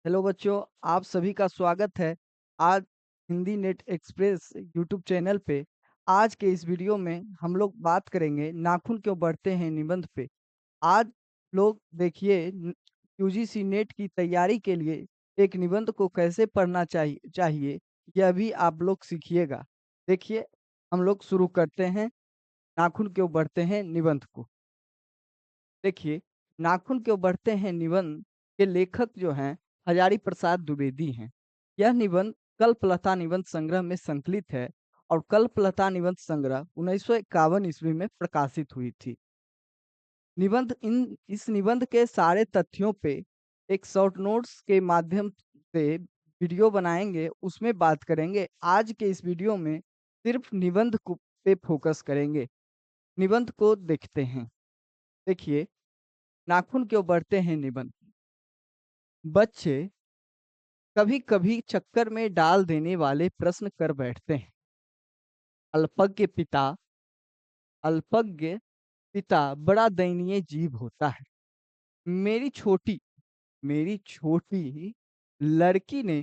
Hello बच्चों, आप सभी का स्वागत है आज Hindi net express YouTube channel पे। आज के इस वीडियो में हम लोग बात करेंगे नाखून क्यों बढ़ते हैं निबंध पे। आज लोग देखिए यूजीसी नेट की तैयारी के लिए एक निबंध को कैसे पढ़ना चाहिए यह भी आप लोग सीखिएगा। देखिए, हम लोग शुरू करते हैं नाखून क्यों बढ़ते हैं निबंध को। देखिए, नाखून क्यों बढ़ते हैं निबंध के लेखक जो हैं हजारी प्रसाद द्विवेदी हैं। यह निबंध कल्पलता निबंध संग्रह में संकलित है और कल्पलता निबंध संग्रह 1951 ईस्वी में प्रकाशित हुई थी। इस निबंध के सारे तथ्यों पे एक शॉर्ट नोट्स के माध्यम से वीडियो बनाएंगे, उसमें बात करेंगे। आज के इस वीडियो में सिर्फ निबंध को पे फोकस करेंगे। निबंध को देखते हैं। देखिए, नाखून क्यों बढ़ते हैं निबंध। बच्चे कभी कभी चक्कर में डाल देने वाले प्रश्न कर बैठते हैं। अल्पज्ञ पिता अल्पज्ञ पिता बड़ा दयनीय जीव होता है। मेरी छोटी मेरी छोटी लड़की ने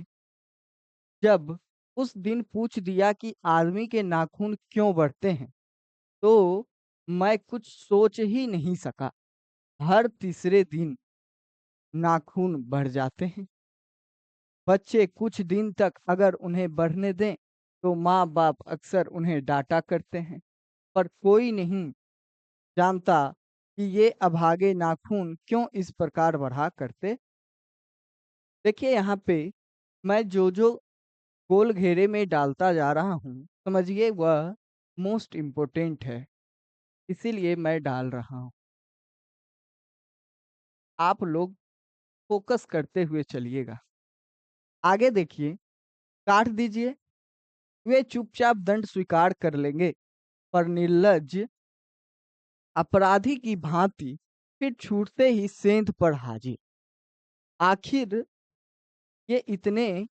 जब उस दिन पूछ दिया कि आदमी के नाखून क्यों बढ़ते हैं, तो मैं कुछ सोच ही नहीं सका। हर तीसरे दिन नाखून बढ़ जाते हैं। बच्चे कुछ दिन तक अगर उन्हें बढ़ने दें तो माँ बाप अक्सर उन्हें डांटा करते हैं, पर कोई नहीं जानता कि ये अभागे नाखून क्यों इस प्रकार बढ़ा करते। देखिए, यहाँ पे मैं जो जो गोल घेरे में डालता जा रहा हूँ, समझिए वह मोस्ट इम्पोर्टेंट है, इसीलिए मैं डाल रहा हूँ। आप लोग फोकस करते हुए चलिएगा। आगे देखिए, काट दीजिए। वे चुपचाप दंड स्वीकार कर लेंगे, पर निर्लज अपराधी की भांति फिर छूटते ही सेंध पर हाजिर। आखिर ये इतने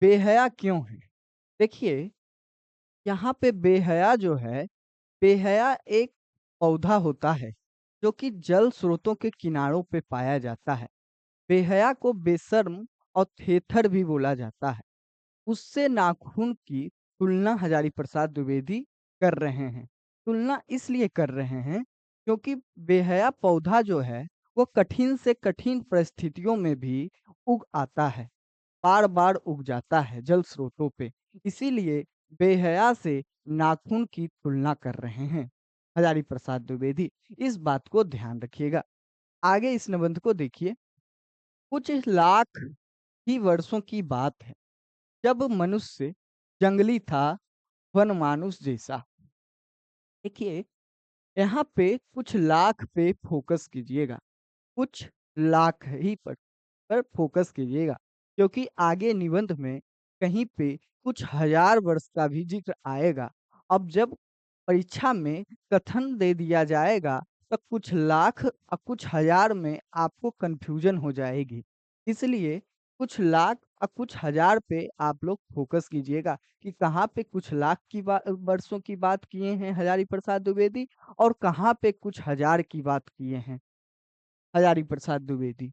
बेहया क्यों हैं? देखिए, यहाँ पे बेहया जो है, बेहया एक पौधा होता है जो कि जल स्रोतों के किनारों पे पाया जाता है। बेहया को बेशर्म और थेथर भी बोला जाता है। उससे नाखून की तुलना हजारी प्रसाद द्विवेदी कर रहे हैं। तुलना इसलिए कर रहे हैं क्योंकि बेहया पौधा जो है वो कठिन से कठिन परिस्थितियों में भी उग आता है, बार बार उग जाता है जल स्रोतों पे। इसीलिए बेहया से नाखून की तुलना कर रहे हैं हजारी प्रसाद द्विवेदी। इस बात को ध्यान रखिएगा। आगे इस निबंध को देखिए। कुछ लाख ही वर्षों की बात है जब मनुष्य जंगली था, वन मानुष जैसा। देखिए, यहाँ पे कुछ लाख पे फोकस कीजिएगा। कुछ लाख ही पर फोकस कीजिएगा, क्योंकि आगे निबंध में कहीं पे कुछ हजार वर्ष का भी जिक्र आएगा। अब जब परीक्षा में कथन दे दिया जाएगा तो कुछ लाख और कुछ हजार में आपको कंफ्यूजन हो जाएगी। इसलिए कुछ लाख और कुछ हजार पे आप लोग फोकस कीजिएगा कि कहाँ पे कुछ लाख की वर्षों की बात किए हैं हजारी प्रसाद द्विवेदी और कहाँ पे कुछ हजार की बात किए हैं हजारी प्रसाद द्विवेदी।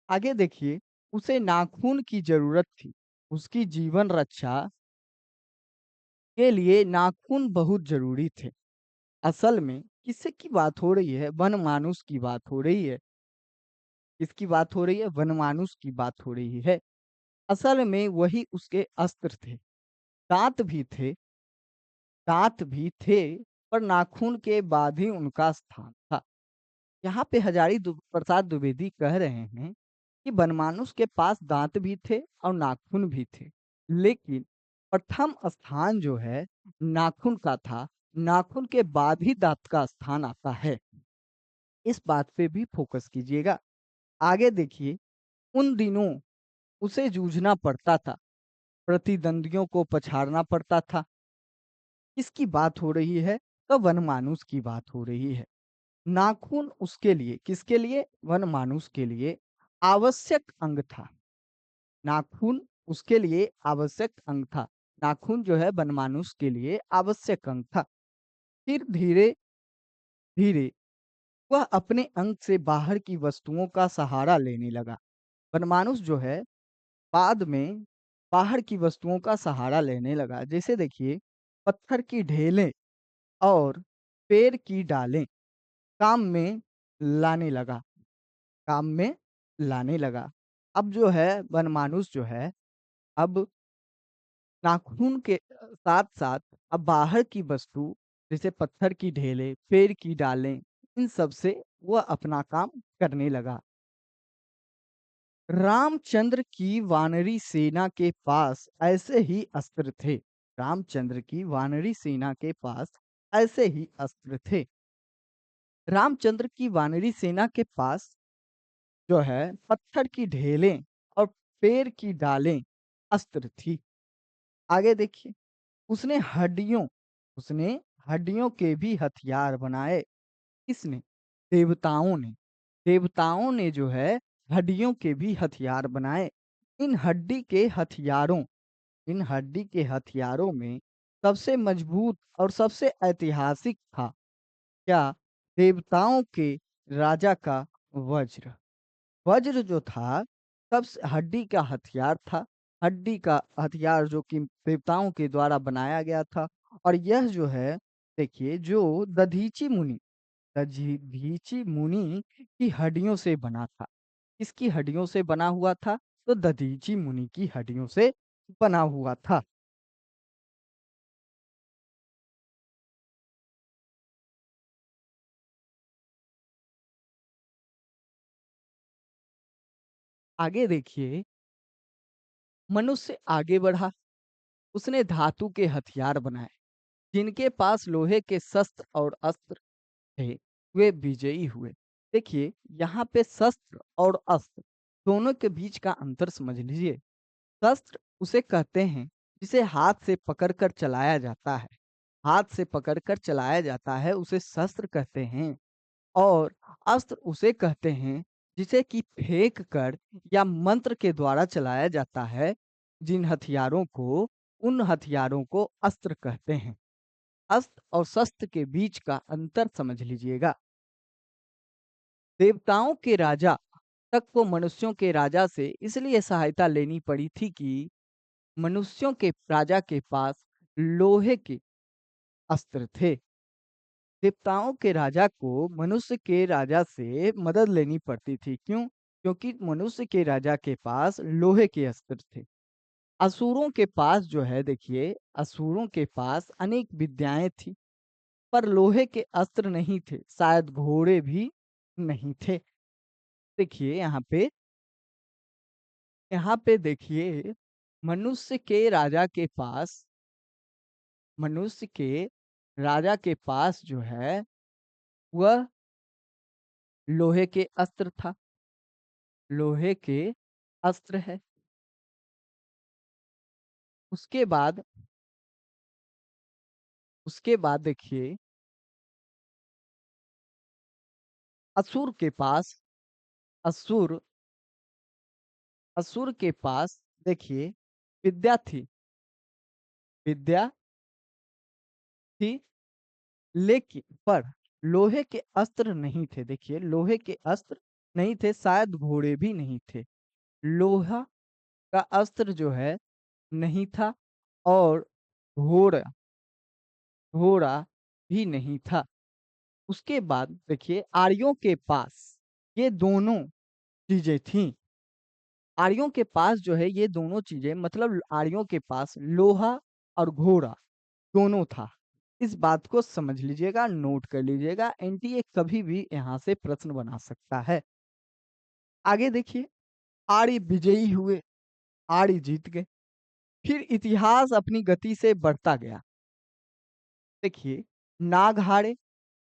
आगे देखिए, उसे नाखून की जरूरत थी। उसकी जीवन रक्षा के लिए नाखून बहुत जरूरी थे। असल में किससे की बात हो रही है? वनमानुष की बात हो रही है। किसकी बात हो रही है? वनमानुष की बात हो रही है। असल में वही उसके अस्त्र थे। दांत भी थे, दांत भी थे, पर नाखून के बाद ही उनका स्थान था। यहाँ पे प्रसाद द्विवेदी कह रहे हैं कि बनमानुष के पास दांत भी थे और नाखून भी थे, लेकिन प्रथम स्थान जो है नाखून का था। नाखून के बाद ही दांत का स्थान आता है। इस बात पे भी फोकस कीजिएगा। आगे देखिए, उन दिनों उसे जूझना पड़ता था, प्रतिद्वंदियों को पछाड़ना पड़ता था। किसकी बात हो रही है? तो वनमानुष की बात हो रही है। नाखून उसके लिए, किसके लिए? वनमानुष के लिए आवश्यक अंग था। नाखून उसके लिए आवश्यक अंग था। नाखून जो है वनमानुष के लिए आवश्यक अंग था। फिर धीरे धीरे वह अपने अंग से बाहर की वस्तुओं का सहारा लेने लगा। वनमानुष जो है बाद में बाहर की वस्तुओं का सहारा लेने लगा। जैसे देखिए पत्थर की ढेलें और पेड़ की डालें काम में लाने लगा, काम में लाने लगा। अब जो है वनमानुष जो है अब नाखून के साथ-साथ अब बाहर की वस्तु जैसे पत्थर की ढेले, पेड़ की डालें, इन सब से वह अपना काम करने लगा। रामचंद्र की वानरी सेना के पास ऐसे ही अस्त्र थे। रामचंद्र की वानरी सेना के पास ऐसे ही अस्त्र थे। रामचंद्र की वानरी सेना के पास जो है पत्थर की ढेलें और पेड़ की डालें अस्त्र थी। आगे देखिए उसने हड्डियों उसने हड्डियों के भी हथियार बनाए। किसने? देवताओं ने। देवताओं ने जो है हड्डियों के भी हथियार बनाए। इन हड्डी के हथियारों इन हड्डी के हथियारों में सबसे मजबूत और सबसे ऐतिहासिक था क्या? देवताओं के राजा का वज्र। वज्र जो था सबसे हड्डी का हथियार था। हड्डी का हथियार जो कि देवताओं के द्वारा बनाया गया था। और यह जो है देखिए जो दधीची मुनि की हड्डियों से बना था। किसकी हड्डियों से बना हुआ था? तो दधीची मुनि की हड्डियों से बना हुआ था। आगे देखिए मनुष्य आगे बढ़ा। उसने धातु के हथियार बनाए। जिनके पास लोहे के शस्त्र और अस्त्र थे, वे विजयी हुए। देखिए यहाँ पे शस्त्र और अस्त्र दोनों के बीच का अंतर समझ लीजिए। शस्त्र उसे कहते हैं जिसे हाथ से पकड़कर चलाया जाता है। हाथ से पकड़कर चलाया जाता है उसे शस्त्र कहते हैं। और अस्त्र उसे कहते हैं जिसे कि फेंक कर या मंत्र के द्वारा चलाया जाता है। जिन हथियारों को उन हथियारों को अस्त्र कहते हैं। अस्त्र और शस्त्र के बीच का अंतर समझ लीजिएगा। देवताओं के राजा तक को मनुष्यों के राजा से इसलिए सहायता लेनी पड़ी थी कि मनुष्यों के राजा के पास लोहे के अस्त्र थे। देवताओं के राजा को मनुष्य के राजा से मदद लेनी पड़ती थी। क्यों? क्योंकि मनुष्य के राजा के पास लोहे के अस्त्र थे। असुरों के पास जो है देखिए असुरों के पास अनेक विद्याएं थी पर लोहे के अस्त्र नहीं थे, शायद घोड़े भी नहीं थे। देखिए यहाँ पे देखिए मनुष्य के राजा के पास मनुष्य के राजा के पास जो है वह लोहे के अस्त्र था। लोहे के अस्त्र है। उसके बाद उसके बाद देखिए असुर के पास असुर असुर के पास देखिए विद्या थी। विद्या थी लेकिन पर लोहे के अस्त्र नहीं थे। देखिए लोहे के अस्त्र नहीं थे, शायद घोड़े भी नहीं थे। लोहा का अस्त्र जो है नहीं था और घोड़ा घोड़ा भी नहीं था। उसके बाद देखिए आर्यों के पास ये दोनों चीजें थीं। आर्यों के पास जो है ये दोनों चीजें मतलब आर्यों के पास लोहा और घोड़ा दोनों था। इस बात को समझ लीजिएगा, नोट कर लीजिएगा। एनटीए कभी भी यहाँ से प्रश्न बना सकता है। आगे देखिए आर्य विजयी हुए। आर्य जीत गए। फिर इतिहास अपनी गति से बढ़ता गया। देखिए नाग हारे,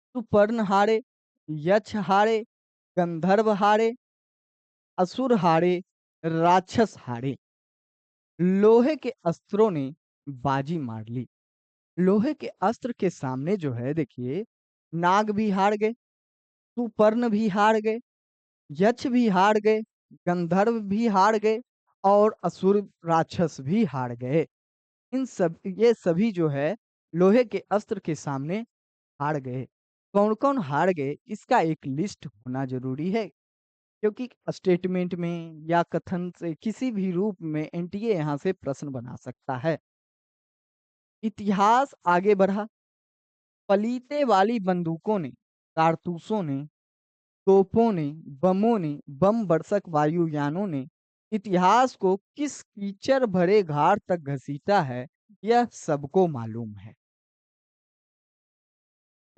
सुपर्ण हारे, यक्ष हारे, गंधर्व हारे, असुर हारे, राक्षस हारे। लोहे के अस्त्रों ने बाजी मार ली। लोहे के अस्त्र के सामने जो है देखिए नाग भी हार गए, सुपर्ण भी हार गए, यक्ष भी हार गए, गंधर्व भी हार गए और असुर राक्षस भी हार गए। इन सब ये सभी जो है लोहे के अस्त्र के सामने हार गए। कौन-कौन हार गए इसका एक लिस्ट होना ज़रूरी है। क्योंकि स्टेटमेंट में या कथन से किसी भी रूप में एनटीए यहाँ से प्रश्न बना सकता है। इतिहास आगे बढ़ा, पलीते वाली बंदूकों ने, कारतूसों ने, तोपों ने, बमों ने, बम बरसक वायुयानों ने इतिहास को किस कीचड़ भरे घाट तक घसीटा है, यह सबको मालूम है।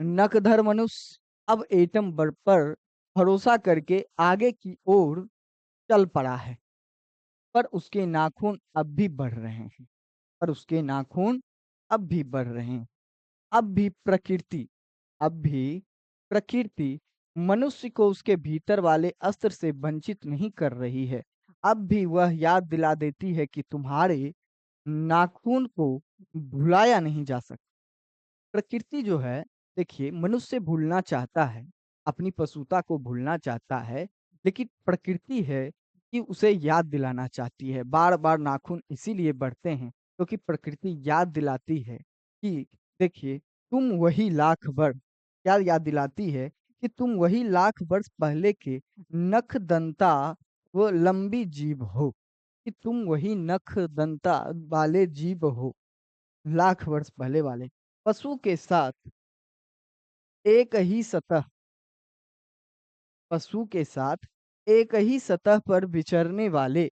नकधर मनुष्य अब एटम बम पर भरोसा करके आगे की ओर चल पड़ा है, पर उसके नाखून अब भी बढ़ रहे हैं, पर उसके नाखून अब भी बढ़ रहे हैं। अब भी प्रकृति अब भी प्रकृति मनुष्य को उसके भीतर वाले अस्त्र से वंचित नहीं कर रही है। अब भी वह याद दिला देती है कि तुम्हारे नाखून को भुलाया नहीं जा सकता। प्रकृति जो है, देखिए, मनुष्य भूलना चाहता है, अपनी पशुता को भूलना चाहता है, लेकिन प्रकृति है कि उसे याद दिलाना चाहती है। बार बार नाखून इसीलिए बढ़ते हैं क्योंकि प्रकृति याद दिलाती है कि देखिए, तुम वही लाख वर्ष, क्या याद दिलाती है कि तुम वही लाख वर्ष पहले के नख दंता वो लंबी जीभ हो, कि तुम वही नख दंता वाले जीभ हो, लाख वर्ष पहले वाले। पशु के साथ एक ही सतह पशु के साथ एक ही सतह पर विचरने वाले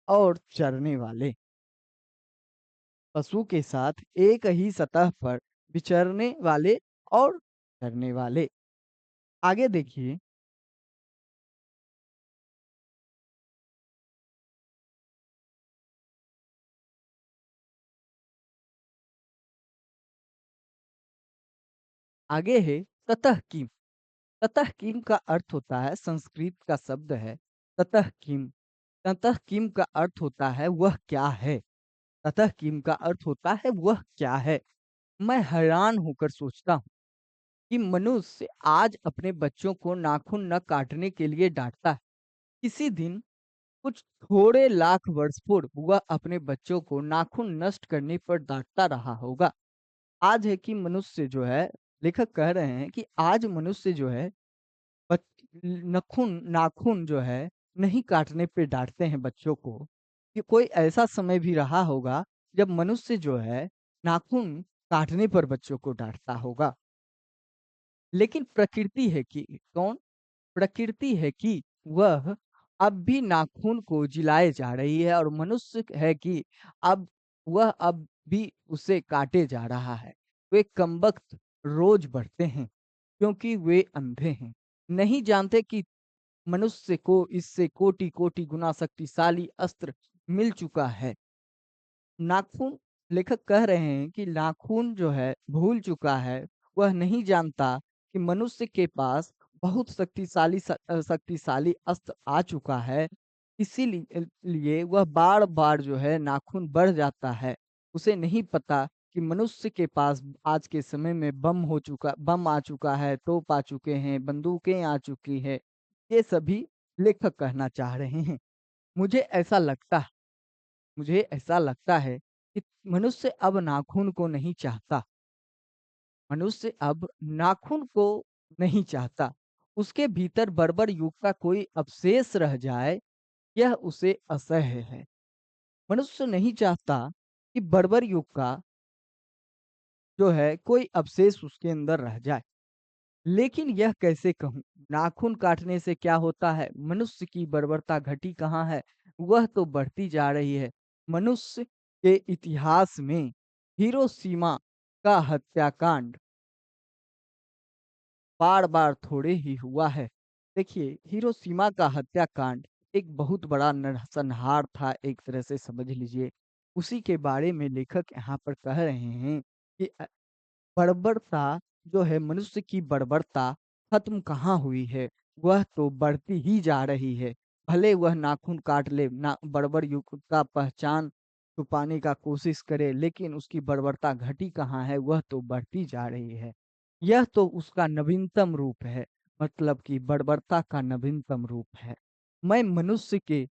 और चरने वाले, पशु के साथ एक ही सतह पर विचरने वाले और चरने वाले। आगे देखिए, आगे है ततः किम। ततः किम का अर्थ होता है, संस्कृत का शब्द है ततः किम। ततः किम का अर्थ होता है वह क्या है। ततः किम का अर्थ होता है वह क्या है। मैं हैरान होकर सोचता हूँ कि मनुष्य आज अपने बच्चों को नाखून न काटने के लिए डांटता है। किसी दिन कुछ थोड़े लाख वर्ष पूर्व वह अपने बच्चों को नाखून नष्ट करने पर डांटता रहा होगा। आज है कि मनुष्य जो है, लेखक कह रहे हैं कि आज मनुष्य जो है नखून नाखून जो है नहीं काटने पे डांटते हैं बच्चों को। कि कोई ऐसा समय भी रहा होगा जब मनुष्य जो है नाखून काटने पर बच्चों को डांटता होगा। लेकिन प्रकृति है कि कौन? प्रकृति है कि वह अब भी नाखून को जिलाए जा रही है और मनुष्य है कि अब वह अब भी उसे काटे जा रहा है। वे कमबख्त रोज बढ़ते हैं क्योंकि वे अंधे हैं, नहीं जानते कि मनुष्य को इससे कोटि कोटि गुना शक्तिशाली अस्त्र मिल चुका है। नाखून, लेखक कह रहे हैं कि नाखून जो है भूल चुका है, वह नहीं जानता कि मनुष्य के पास बहुत शक्तिशाली अस्त्र आ चुका है। इसीलिए लिए वह बार-बार जो है नाखून बढ़ जाता है। उसे नहीं पता कि मनुष्य के पास आज के समय में बम आ चुका है, तोप आ चुके हैं, बंदूकें आ चुकी है। ये सभी लेखक कहना चाह रहे हैं। मुझे ऐसा लगता है मुझे ऐसा लगता है कि मनुष्य अब नाखून को नहीं चाहता। मनुष्य अब नाखून को नहीं चाहता। उसके भीतर बर्बर युग का कोई अवशेष रह जाए, यह उसे असह्य है। मनुष्य नहीं चाहता कि बर्बर युग का जो है कोई अवशेष उसके अंदर रह जाए। लेकिन यह कैसे कहूँ? नाखून काटने से क्या होता है? मनुष्य की बर्बरता घटी कहाँ है? वह तो बढ़ती जा रही है। मनुष्य के इतिहास में हिरोशिमा का हत्याकांड बार-बार थोड़े ही हुआ है। देखिए, हिरोशिमा का हत्याकांड एक बहुत बड़ा नरसंहार था, एक तरह से समझ लीजिए। उसी के बारे में लेखक यहाँ पर कह रहे हैं कि बर्बरता जो है, मनुष्य की बर्बरता खत्म कहाँ हुई है, वह तो बढ़ती ही जा रही है। भले वह नाखून काट ले, ना बर्बर युग का पहचान छुपाने का कोशिश करे, लेकिन उसकी बर्बरता घटी कहाँ है, वह तो बढ़ती जा रही है। यह तो उसका नवीनतम रूप है, मतलब कि बर्बरता का नवीनतम रूप है। मैं मनुष्य के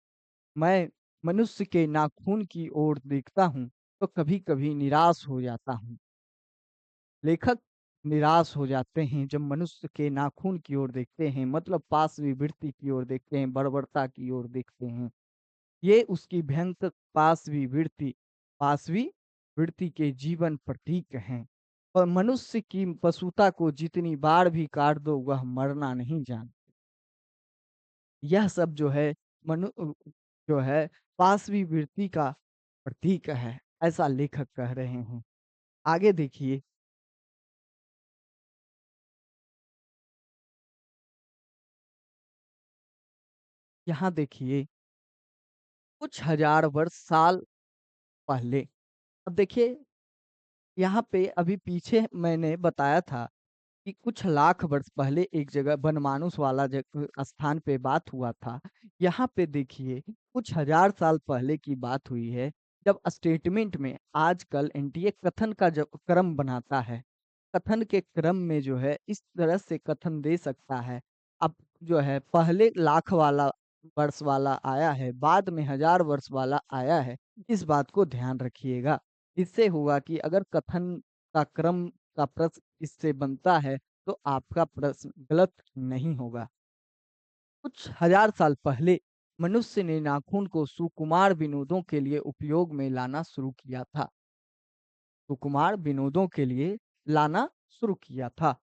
मैं मनुष्य के नाखून की ओर देखता हूँ, तो कभी-कभी निराश हो जाता हूँ। लेखक निराश हो जाते हैं जब मनुष्य के नाखून की ओर देखते हैं, मतलब पाशविवृत्ति की ओर देखते हैं, बर्बरता की ओर देखते हैं। ये उसकी भयंकर पाशवी वृत्ति के जीवन प्रतीक हैं। और मनुष्य की पशुता को जितनी बार भी काट दो वह मरना नहीं जानता। यह सब जो है जो है पाशवी वृत्ति का प्रतीक है, ऐसा लेखक कह रहे हैं। आगे देखिए, यहाँ देखिए, कुछ हजार वर्ष साल पहले। अब देखिए, यहाँ पे अभी पीछे मैंने बताया था कि कुछ लाख वर्ष पहले एक जगह बनमानुस वाला स्थान पे बात हुआ था। यहाँ पे देखिए, कुछ हजार साल पहले की बात हुई है, जब स्टेटमेंट में आजकल एनटीए कथन का जब क्रम बनाता है, कथन के क्रम में जो है इस तरह से कथन दे सकता है। अब जो है पहले लाख वाला वर्ष वाला आया है, बाद में हजार वर्ष वाला आया है। इस बात को ध्यान रखिएगा। इससे होगा कि अगर कथन का क्रम का प्रश्न इससे बनता है, तो आपका प्रश्न गलत नहीं होगा। कुछ हजार साल पहले मनुष्य ने नाखून को सुकुमार विनोदों के लिए उपयोग में लाना शुरू किया था। सुकुमार विनोदों के लिए लाना शुरू किया था।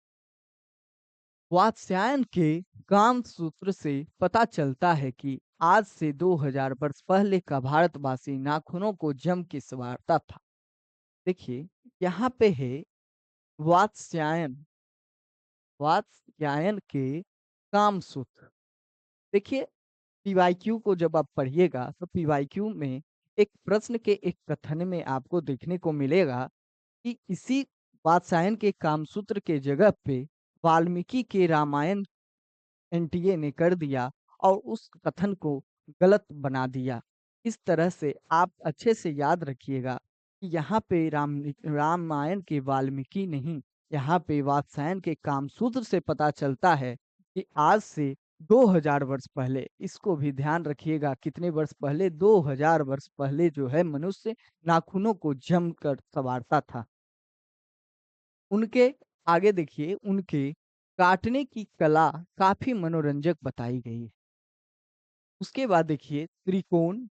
वात्स्यायन के काम सूत्र से पता चलता है कि आज से 2000 वर्ष पहले का भारतवासी नाखूनों को जम के संवारता था। देखिए, यहाँ पे है वात्स्यायन वात्स्यायन के कामसूत्र। देखिए, पीवाईक्यू को जब आप पढ़िएगा तो पीवाईक्यू में एक प्रश्न के एक कथन में आपको देखने को मिलेगा कि इसी वात्स्यायन के कामसूत्र के जगह पे वाल्मीकि के रामायण एनटीए ने कर दिया और उस कथन को गलत बना दिया। इस तरह से आप अच्छे से याद रखिएगा कि यहाँ पे रामायण के वाल्मीकि नहीं, यहाँ पे वात्स्यायन के कामसूत्र से पता चलता है कि आज से 2000 वर्ष पहले, इसको भी ध्यान रखिएगा, कितने वर्ष पहले, 2000 वर्ष पहले जो है मनुष्य नाखूनों को जम कर संवारता था। उनके आगे देखिए, उनके काटने की कला काफी मनोरंजक बताई गई है। उसके बाद देखिए, त्रिकोण,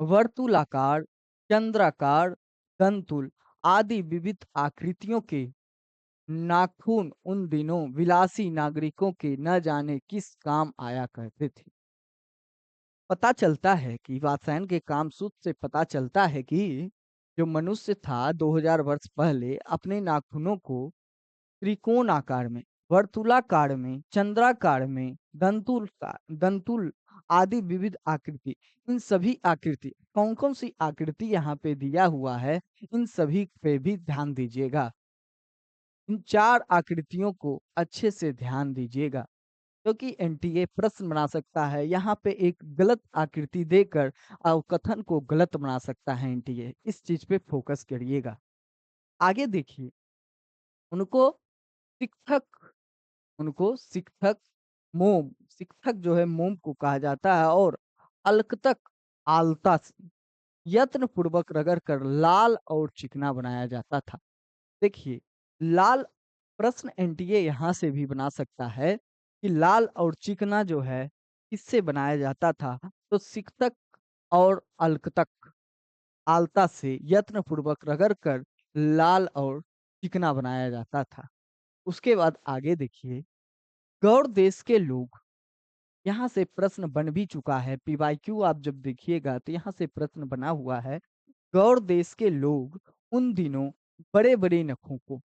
वर्तुलाकार, चंद्राकार, दंतुल आदि विविध आकृतियों के नाखून उन दिनों विलासी नागरिकों के न जाने किस काम आया करते थे। पता चलता है कि वात्स्यायन के कामसूत्र से पता चलता है कि जो मनुष्य था 2000 वर्ष पहले अपने नाखूनों को त्रिकोण आकार में, वर्तुलाकार में, चंद्राकार में, दंतुल आदि विविध आकृति, इन सभी आकृति, कौन-कौन सी आकृति यहाँ पे दिया हुआ है, इन सभी पे भी ध्यान दीजिएगा। इन 4 आकृतियों को अच्छे से ध्यान दीजिएगा, क्योंकि एनटीए प्रश्न बना सकता है, यहाँ पे एक गलत आकृति देकर कथन को गलत बना सकता है एनटीए। इस चीज़ पे फोकस करिएगा। आगे देखिए, उनको शिक्षक शिक्षक शिक्षक जो है मोम को कहा जाता है और अलकतक आलता से यत्न पूर्वक रगड़ कर लाल और चिकना बनाया जाता था। देखिए, लाल प्रश्न एनटीए यहाँ से भी बना सकता है कि लाल और चिकना जो है किससे बनाया जाता था? तो शिक्षक और अलकतक आलता से यत्न पूर्वक रगड़ कर लाल और चिकना बनाया जाता था। उसके बाद आगे देखिए, गौड़ देश के लोग, यहाँ से प्रश्न बन भी चुका है, पीवाईक्यू आप जब देखिएगा तो यहाँ से प्रश्न बना हुआ है। गौड़ देश के लोग उन दिनों बड़े-बड़े नखों को,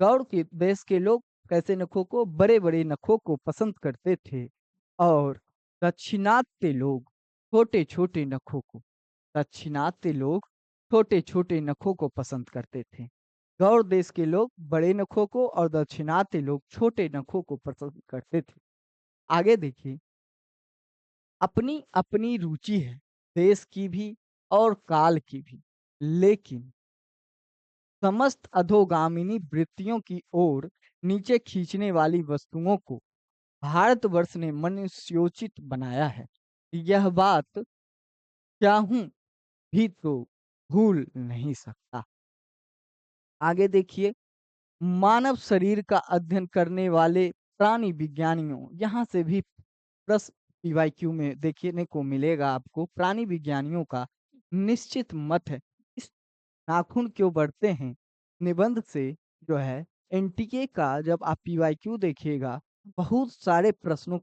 गौड़ के देश के लोग कैसे नखों को, बड़े-बड़े नखों को पसंद करते थे और दाक्षिणात्य लोग छोटे-छोटे नखों को, दाक्षिणात्य लोग छोटे-छोटे नखों को पसंद करते थे। गौड़ देश के लोग बड़े नखों को और दाक्षिणात्य लोग छोटे नखों को पसंद करते थे। आगे देखिए, अपनी-अपनी रुचि है, देश की भी और काल की भी। लेकिन समस्त अधोगामिनी वृत्तियों की ओर नीचे खींचने वाली वस्तुओं को भारतवर्ष ने मनुष्योचित बनाया है। यह बात चाहूँ भी तो भूल नहीं सकता। आगे देखिए, मानव शरीर का अध्ययन करने वाले प्राणी विज्ञानियों, यहाँ से भी प्रश्न पीवाईक्यू में देखने को मिलेगा आपको। प्राणी विज्ञानियों का निश्चित मत है, इस नाखून क्यों बढ़ते हैं? निबंध से जो है एनटीए का जब आप पीवाईक्यू देखिएगा, बहुत सारे प्रश्न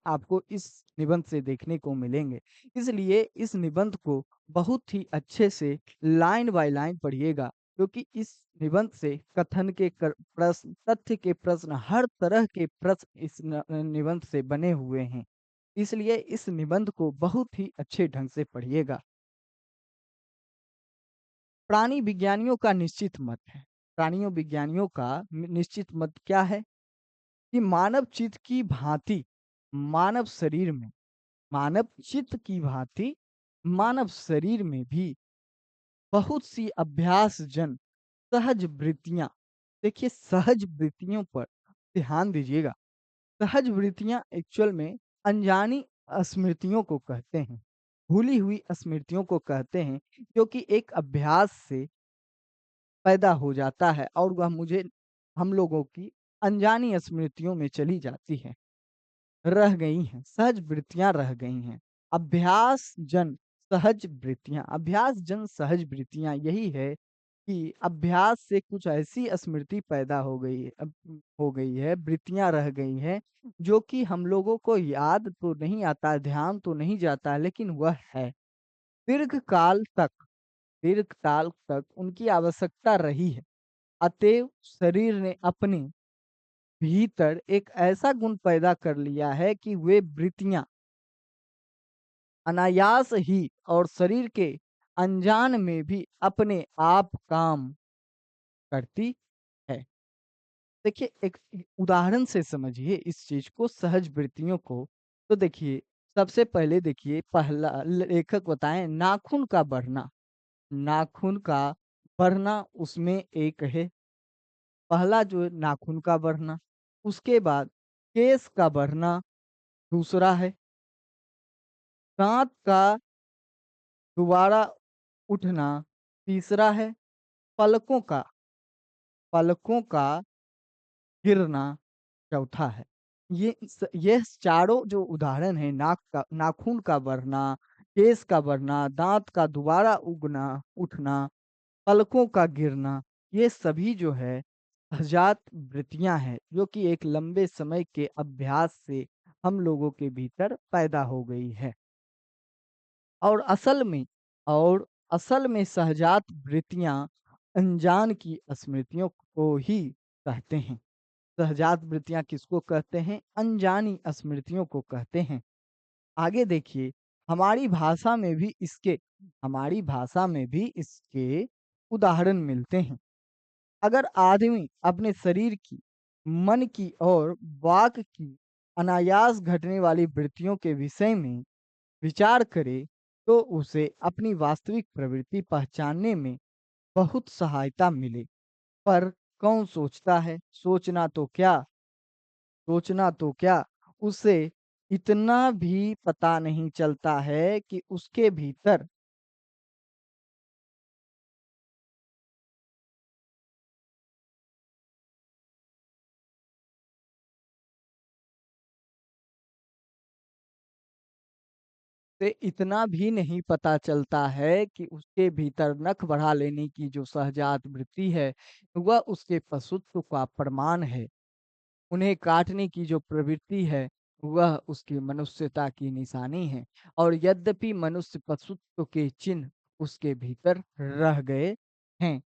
आपको इस निबंध से देखने को मिलेंगे। इसलिए इस निबंध को बहुत ही अच्छे से लाइन बाय लाइन पढ़िएगा, क्योंकि इस निबंध से कथन के प्रश्न, तथ्य के प्रश्न, हर तरह के प्रश्न इस निबंध से बने हुए हैं। इसलिए इस निबंध को बहुत ही अच्छे ढंग से पढ़िएगा। प्राणी विज्ञानियों का निश्चित मत है। प्राणियों विज्ञानियों का निश्चित मत क्या है? कि मानव चित्त की भांति मानव शरीर में मानव चित्त की भांति मानव शरीर में भी बहुत सी अभ्यास जन सहज वृत्तियां, देखिए सहज वृत्तियों पर ध्यान दीजिएगा। सहज वृत्तियां एक्चुअल में अनजानी स्मृतियों को कहते हैं, भूली हुई स्मृतियों को कहते हैं, जो कि एक अभ्यास से पैदा हो जाता है और वह मुझे हम लोगों की अनजानी स्मृतियों में चली जाती है, रह गई हैं, सहज वृत्तियां रह गई हैं। अभ्यास जन सहज वृत्तियां यही है कि अभ्यास से कुछ ऐसी स्मृति पैदा हो गई है, वृत्तियां रह गई हैं, जो कि हम लोगों को याद तो नहीं आता, ध्यान तो नहीं जाता, लेकिन वह है। दीर्घ काल तक दीर्घ काल तक उनकी आवश्यकता रही है। अतएव शरीर ने अपने भीतर एक ऐसा गुण पैदा कर लिया है कि वे वृत्तियां अनायास ही और शरीर के अनजान में भी अपने आप काम करती है। देखिए एक उदाहरण से समझिए इस चीज को, सहज वृत्तियों को। तो देखिए, सबसे पहले देखिए, पहला लेखक बताएं नाखून का बढ़ना। नाखून का बढ़ना उसमें एक है, पहला जो है नाखून का बढ़ना। उसके बाद केस का बढ़ना दूसरा है। दांत का दोबारा उठना तीसरा है। पलकों का पलकों का गिरना चौथा है। ये चारों जो उदाहरण है, नाखून का बढ़ना, केस का बढ़ना, दांत का दोबारा उगना उठना, पलकों का गिरना, ये सभी जो है सजात वृत्तियां हैं, जो कि एक लंबे समय के अभ्यास से हम लोगों के भीतर पैदा हो गई है। और असल में और असल में सहजात वृत्तियां अनजान की स्मृतियों को ही कहते हैं। सहजात वृत्तियां किसको कहते हैं? अनजानी स्मृतियों को कहते हैं। आगे देखिए, हमारी भाषा में भी इसके हमारी भाषा में भी इसके उदाहरण मिलते हैं। अगर आदमी अपने शरीर की, मन की और वाक की अनायास घटने वाली वृत्तियों के विषय में विचार करे, तो उसे अपनी वास्तविक प्रवृत्ति पहचानने में बहुत सहायता मिले। पर कौन सोचता है? सोचना तो क्या, उसे इतना भी पता नहीं चलता है कि उसके भीतर से इतना भी नहीं पता चलता है कि उसके भीतर नख बढ़ा लेने की जो सहजात वृत्ति है, वह उसके पशुत्व का प्रमाण है। उन्हें काटने की जो प्रवृत्ति है, वह उसकी मनुष्यता की निशानी है। और यद्यपि मनुष्य पशुत्व के चिन्ह उसके भीतर रह गए हैं,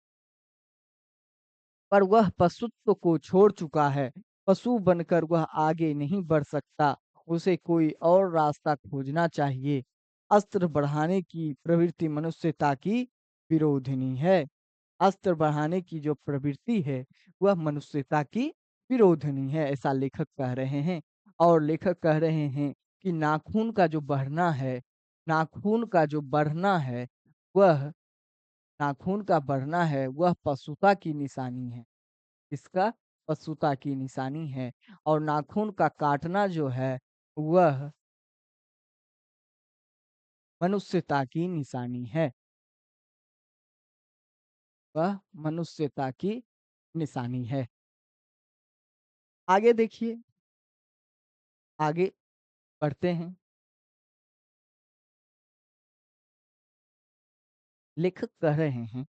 पर वह पशुत्व को छोड़ चुका है। पशु बनकर वह आगे नहीं बढ़ सकता, उसे कोई और रास्ता खोजना चाहिए। अस्त्र बढ़ाने की प्रवृत्ति मनुष्यता की विरोधिनी है। अस्त्र बढ़ाने की जो प्रवृत्ति है, वह मनुष्यता की विरोधिनी है, ऐसा लेखक कह रहे हैं। और लेखक कह रहे हैं कि नाखून का जो बढ़ना है, वह नाखून का बढ़ना है, वह पशुता की निशानी है। इसका पशुता की निशानी है। और नाखून का काटना जो है, वह मनुष्यता की निशानी है। वह मनुष्यता की निशानी है। आगे देखिए, आगे बढ़ते हैं। लेखक कह रहे हैं,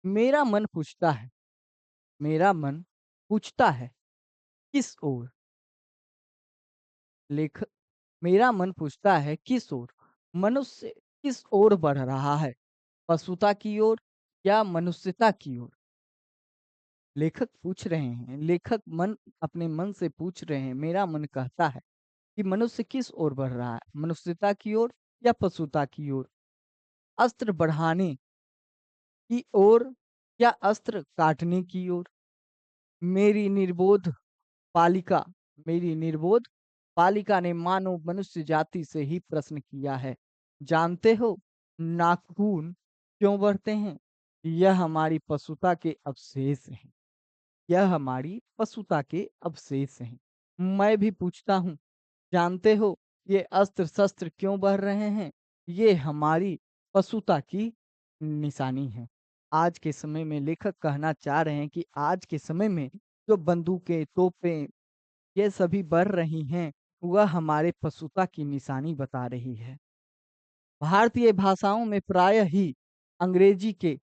मेरा मन पूछता है, मेरा मन पूछता है, किस ओर? लेखक मेरा मन पूछता है किस ओर? मनुष्य किस ओर बढ़ रहा है? पशुता की ओर या मनुष्यता की ओर? लेखक पूछ रहे हैं, लेखक मन अपने मन से पूछ रहे हैं, मेरा मन कहता है कि मनुष्य किस ओर बढ़ रहा है? मनुष्यता की ओर या पशुता की ओर? अस्त्र बढ़ाने की ओर या अस्त्र काटने की ओर? मेरी निर्बोध पालिका मेरी निर्बोध पालिका ने मानव मनुष्य जाति से ही प्रश्न किया है, जानते हो नाखून क्यों बढ़ते हैं? यह हमारी पशुता के अवशेष हैं। यह हमारी पशुता के अवशेष हैं। मैं भी पूछता हूँ, जानते हो ये अस्त्र शस्त्र क्यों बढ़ रहे हैं? ये हमारी पशुता की निशानी है। आज के समय में लेखक कहना चाह रहे हैं कि आज के समय में जो बंदूकें, तोपें ये सभी बढ़ रही हैं, वह हमारे पशुता की निशानी बता रही है। भारतीय भाषाओं में प्रायः ही अंग्रेजी के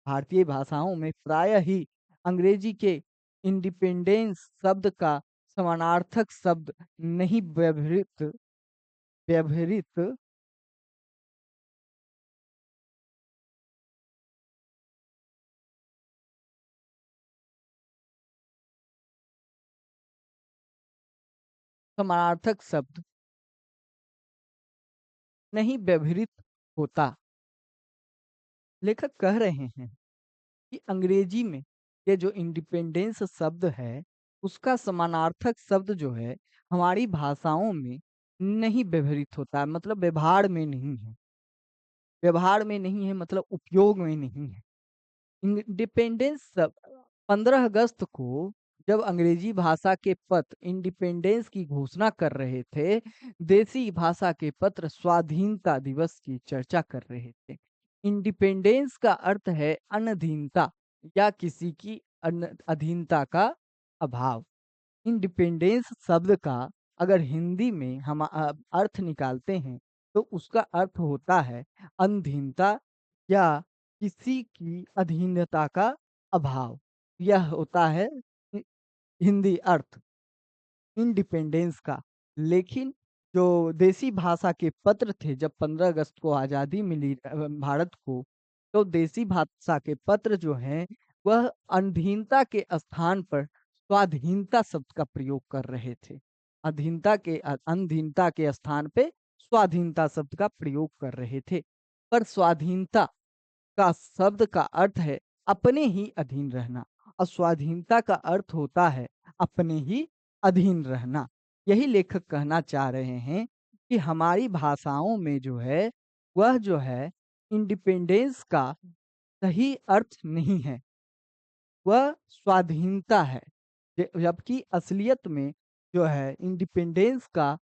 भारतीय भाषाओं में प्रायः ही अंग्रेजी के इंडिपेंडेंस शब्द का समानार्थक शब्द नहीं व्यवहृत समानार्थक शब्द नहीं व्यवहृत होता। लेखक कह रहे हैं कि अंग्रेजी में ये जो इंडिपेंडेंस शब्द है, उसका समानार्थक शब्द जो है, हमारी भाषाओं में नहीं व्यवहृत होता है, मतलब व्यवहार में नहीं है। व्यवहार में नहीं है मतलब उपयोग में नहीं है। इंडिपेंडेंस 15 अगस्त को जब अंग्रेजी भाषा के पत्र इंडिपेंडेंस की घोषणा कर रहे थे, देसी भाषा के पत्र स्वाधीनता दिवस की चर्चा कर रहे थे। इंडिपेंडेंस का अर्थ है अनधीनता या किसी की अधीनता का अभाव। इंडिपेंडेंस शब्द का अगर हिंदी में हम अर्थ निकालते हैं तो उसका अर्थ होता है अधीनता या किसी की अधीनता का अभाव। यह होता है हि- हिंदी अर्थ इंडिपेंडेंस का। लेकिन जो देसी भाषा के पत्र थे जब 15 अगस्त को आज़ादी मिली भारत को, तो देसी भाषा के पत्र जो हैं वह अधीनता के स्थान पर स्वाधीनता शब्द का प्रयोग कर रहे थे। अधीनता के स्थान पे स्वाधीनता शब्द का प्रयोग कर रहे थे। पर स्वाधीनता का शब्द का अर्थ है अपने ही अधीन रहना और स्वाधीनता का अर्थ होता है अपने ही अधीन रहना। यही लेखक कहना चाह रहे हैं कि हमारी भाषाओं में जो है वह जो है इंडिपेंडेंस का सही अर्थ नहीं है, वह स्वाधीनता है। जबकि असलियत में जो है इंडिपेंडेंस का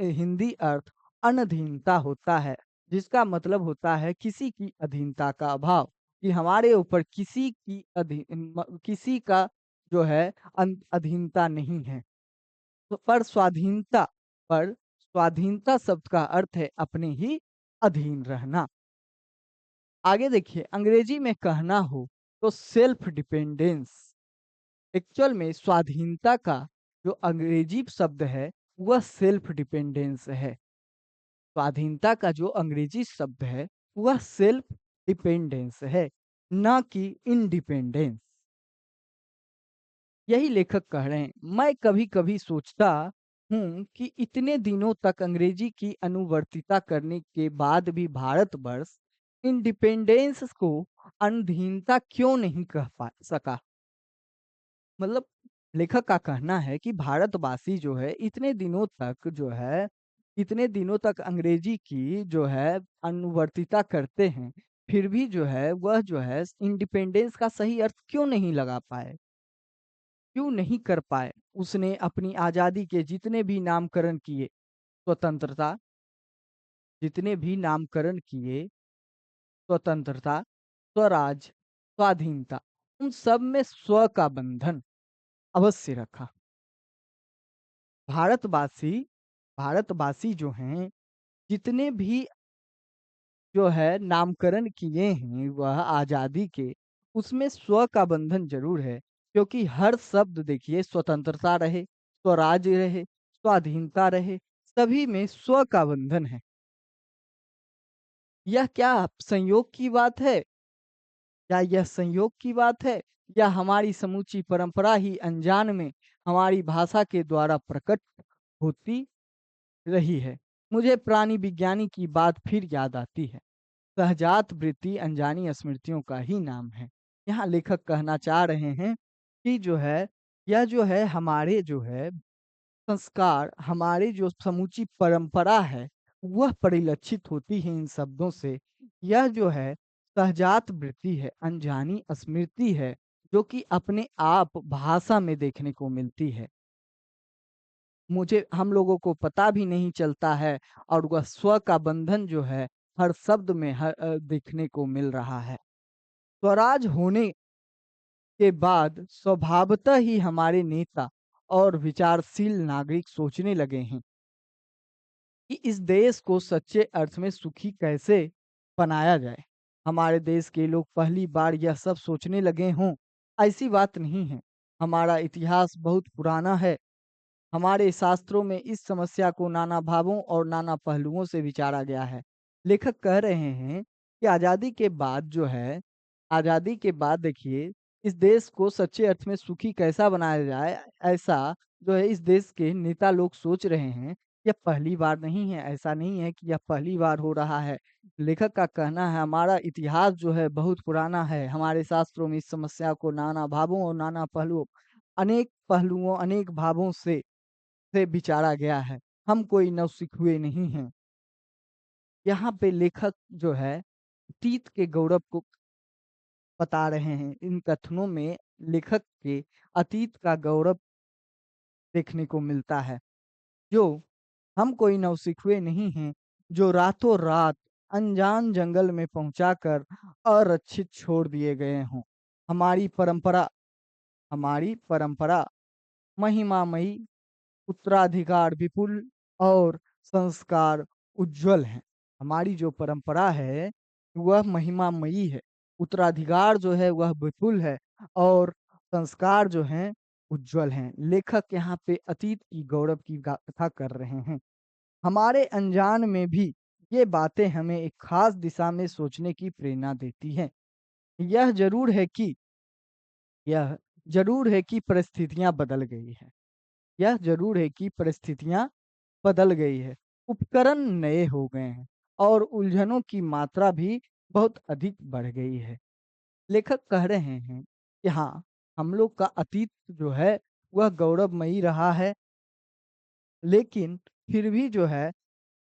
हिंदी अर्थ अनधीनता होता है, जिसका मतलब होता है किसी की अधीनता का अभाव, कि हमारे ऊपर किसी का जो है अधीनता नहीं है। तो पर स्वाधीनता शब्द का अर्थ है अपने ही अधीन रहना। आगे देखिए, अंग्रेजी में कहना हो तो सेल्फ डिपेंडेंस। एक्चुअल में स्वाधीनता का जो अंग्रेजी शब्द है वह सेल्फ डिपेंडेंस है। स्वाधीनता का जो अंग्रेजी शब्द है वह सेल्फ डिपेंडेंस है, ना कि इंडिपेंडेंस। यही लेखक कह रहे हैं, मैं कभी कभी सोचता हूँ कि इतने दिनों तक अंग्रेजी की अनुवर्तिता करने के बाद भी भारतवर्ष इंडिपेंडेंस को अधीनता क्यों नहीं कह पा सका। मतलब लेखक का कहना है कि भारतवासी जो है इतने दिनों तक अंग्रेजी की जो है अनुवर्तिता करते हैं, फिर भी जो है वह जो है इंडिपेंडेंस का सही अर्थ क्यों नहीं लगा पाए, क्यों नहीं कर पाए। उसने अपनी आजादी के जितने भी नामकरण किए, स्वतंत्रता, जितने भी नामकरण किए, स्वतंत्रता, स्वराज, स्वाधीनता, उन सब में स्व का बंधन अवश्य रखा। भारतवासी भारतवासी जो हैं, जितने भी जो है नामकरण किए हैं वह आज़ादी के, उसमें स्व का बंधन ज़रूर है। क्योंकि हर शब्द देखिए स्वतंत्रता रहे, स्वराज्य रहे, स्वाधीनता रहे, सभी में स्व का बंधन है। यह क्या संयोग की बात है? क्या यह संयोग की बात है? या हमारी समूची परंपरा ही अनजान में हमारी भाषा के द्वारा प्रकट होती रही है? मुझे प्राणि विज्ञानी की बात फिर याद आती है। सहजात वृत्ति अनजानी स्मृतियों का ही नाम है। यहाँ लेखक कहना चाह रहे हैं कि जो है, यह जो है हमारे जो है संस्कार, हमारी जो समूची परंपरा है, वह परिलक्षित होती है इन शब्दों से। यह जो है सहजात वृत्ति है, अनजानी स्मृति है, जो कि अपने आप भाषा में देखने को मिलती है। मुझे हम लोगों को पता भी नहीं चलता है और वह स्व का बंधन जो है हर शब्द में देखने को मिल रहा है। स्वराज होने के बाद स्वभावतः ही हमारे नेता और विचारशील नागरिक सोचने लगे हैं कि इस देश को सच्चे अर्थ में सुखी कैसे बनाया जाए। हमारे देश के लोग पहली बार यह सब सोचने लगे हों, ऐसी बात नहीं है। हमारा इतिहास बहुत पुराना है। हमारे शास्त्रों में इस समस्या को नाना भावों और नाना पहलुओं से विचारा गया है। लेखक कह रहे हैं कि आज़ादी के बाद जो है, आज़ादी के बाद देखिए इस देश को सच्चे अर्थ में सुखी कैसा बनाया जाए, ऐसा जो है इस देश के नेता लोग सोच रहे हैं। यह पहली बार नहीं है, ऐसा नहीं है कि यह पहली बार हो रहा है। लेखक का कहना है हमारा इतिहास जो है बहुत पुराना है। हमारे शास्त्रों में इस समस्या को नाना भावों और नाना पहलुओं, अनेक भावों से विचारा गया है। हम कोई नौसिखुए नहीं हैं। यहाँ पे लेखक जो है अतीत के गौरव को बता रहे हैं। इन कथनों में लेखक के अतीत का गौरव देखने को मिलता है। जो हम कोई नौसिखुए नहीं हैं, जो रातों-रात अनजान जंगल में पहुँचाकर अरक्षित छोड़ दिए गए हों। हमारी परंपरा हमारी परंपरा महिमामयी, उत्तराधिकार विपुल और संस्कार उज्ज्वल हैं। हमारी जो परंपरा है, वह महिमामयी है। उत्तराधिकार जो है वह विपुल है और संस्कार जो हैं उज्ज्वल हैं। लेखक यहाँ पे अतीत की गौरव की कथा कर रहे हैं। हमारे अनजान में भी ये बातें हमें एक खास दिशा में सोचने की प्रेरणा देती हैं। यह ज़रूर है कि यह ज़रूर है कि परिस्थितियाँ बदल गई हैं। यह ज़रूर है कि परिस्थितियाँ बदल गई है। उपकरण नए हो गए हैं और उलझनों की मात्रा भी बहुत अधिक बढ़ गई है। लेखक कह रहे हैं कि हाँ, हम लोग का अतीत जो है वह गौरवमयी रहा है, लेकिन फिर भी जो है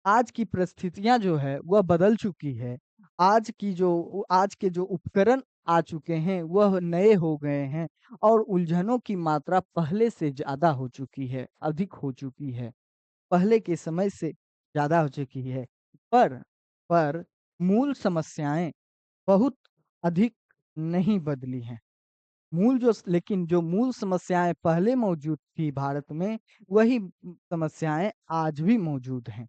आज की परिस्थितियाँ जो है वह बदल चुकी है। आज के जो उपकरण आ चुके हैं वह नए हो गए हैं और उलझनों की मात्रा पहले से ज़्यादा हो चुकी है, अधिक हो चुकी है। पहले के समय से ज़्यादा हो चुकी है। पर पर मूल समस्याएँ बहुत अधिक नहीं बदली हैं। लेकिन जो मूल समस्याएँ पहले मौजूद थी भारत में, वही समस्याएँ आज भी मौजूद हैं।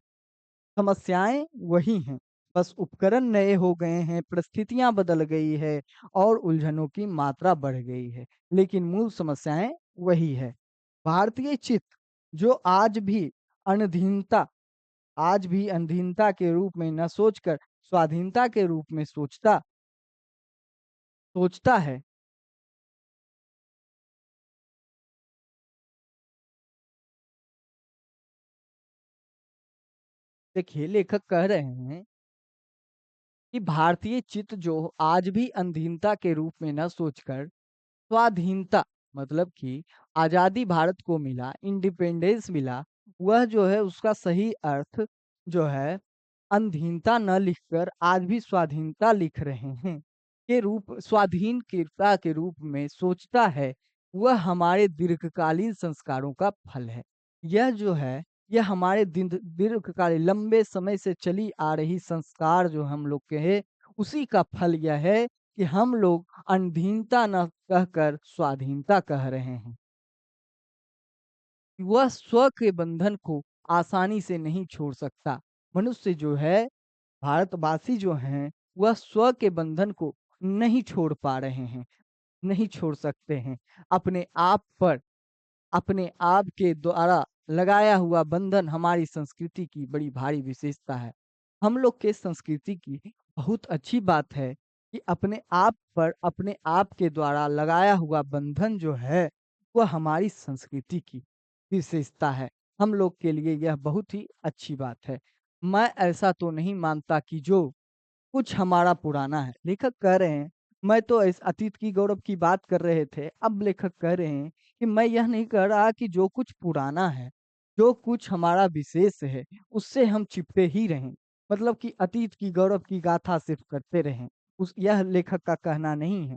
समस्याएँ वही हैं, बस उपकरण नए हो गए हैं, परिस्थितियाँ बदल गई है और उलझनों की मात्रा बढ़ गई है, लेकिन मूल समस्याएँ वही है। भारतीय चित्त जो आज भी अधीनता के रूप में न सोचकर स्वाधीनता के रूप में सोचता है। देखिए, लेखक कह रहे हैं कि भारतीय चित्त जो आज भी अधीनता के रूप में न सोचकर स्वाधीनता मतलब कि आज़ादी भारत को मिला, इंडिपेंडेंस मिला, वह जो है उसका सही अर्थ जो है अधीनता न लिखकर आज भी स्वाधीनता लिख रहे हैं, स्वाधीनता के रूप में सोचता है, वह हमारे दीर्घकालीन संस्कारों का फल है। यह जो है, यह हमारे दीर्घकालीन लंबे समय से चली आ रही संस्कार जो हम लोग के हैं, उसी का फल यह है कि हम लोग अधीनता न कहकर स्वाधीनता कह रहे हैं। वह स्व के बंधन को आसानी से नहीं छोड़ सकता। मनुष्य जो है, भारतवासी जो हैं, वह स्व के बंधन को नहीं छोड़ पा रहे हैं, नहीं छोड़ सकते हैं। अपने आप पर, अपने आप के द्वारा लगाया हुआ बंधन हमारी संस्कृति की बड़ी भारी विशेषता है। हम लोग के संस्कृति की बहुत अच्छी बात है कि अपने आप पर, अपने आप के द्वारा लगाया हुआ बंधन जो है, वह हमारी संस्कृति की विशेषता है। हम लोग के लिए यह बहुत ही अच्छी बात है। मैं ऐसा तो नहीं मानता कि जो कुछ हमारा पुराना है। लेखक कह रहे हैं, मैं तो इस अतीत की गौरव की बात कर रहे थे, अब लेखक कह रहे हैं कि मैं यह नहीं कह रहा कि जो कुछ पुराना है, जो कुछ हमारा विशेष है, उससे हम चिपटे ही रहें। मतलब कि अतीत की गौरव की गाथा सिर्फ करते रहें। यह लेखक का कहना नहीं है।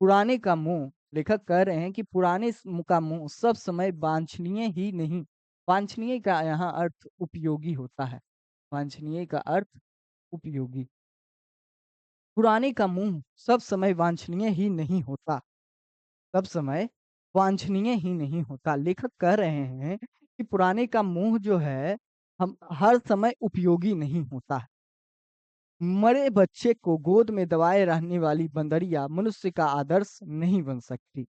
पुराने का मोह, लेखक कह रहे हैं कि पुराने का मोह सब समय वांछनीय ही नहीं, वांछनीय का यहाँ अर्थ उपयोगी होता है। वांछनीय का अर्थ उपयोगी। पुराने का मुँह सब समय वांछनीय ही नहीं होता, सब समय वांछनीय ही नहीं होता। लेखक कह रहे हैं कि पुराने का मुँह जो है, हम हर समय उपयोगी नहीं होता है। मरे बच्चे को गोद में दबाए रहने वाली बंदरिया मनुष्य का आदर्श नहीं बन सकती।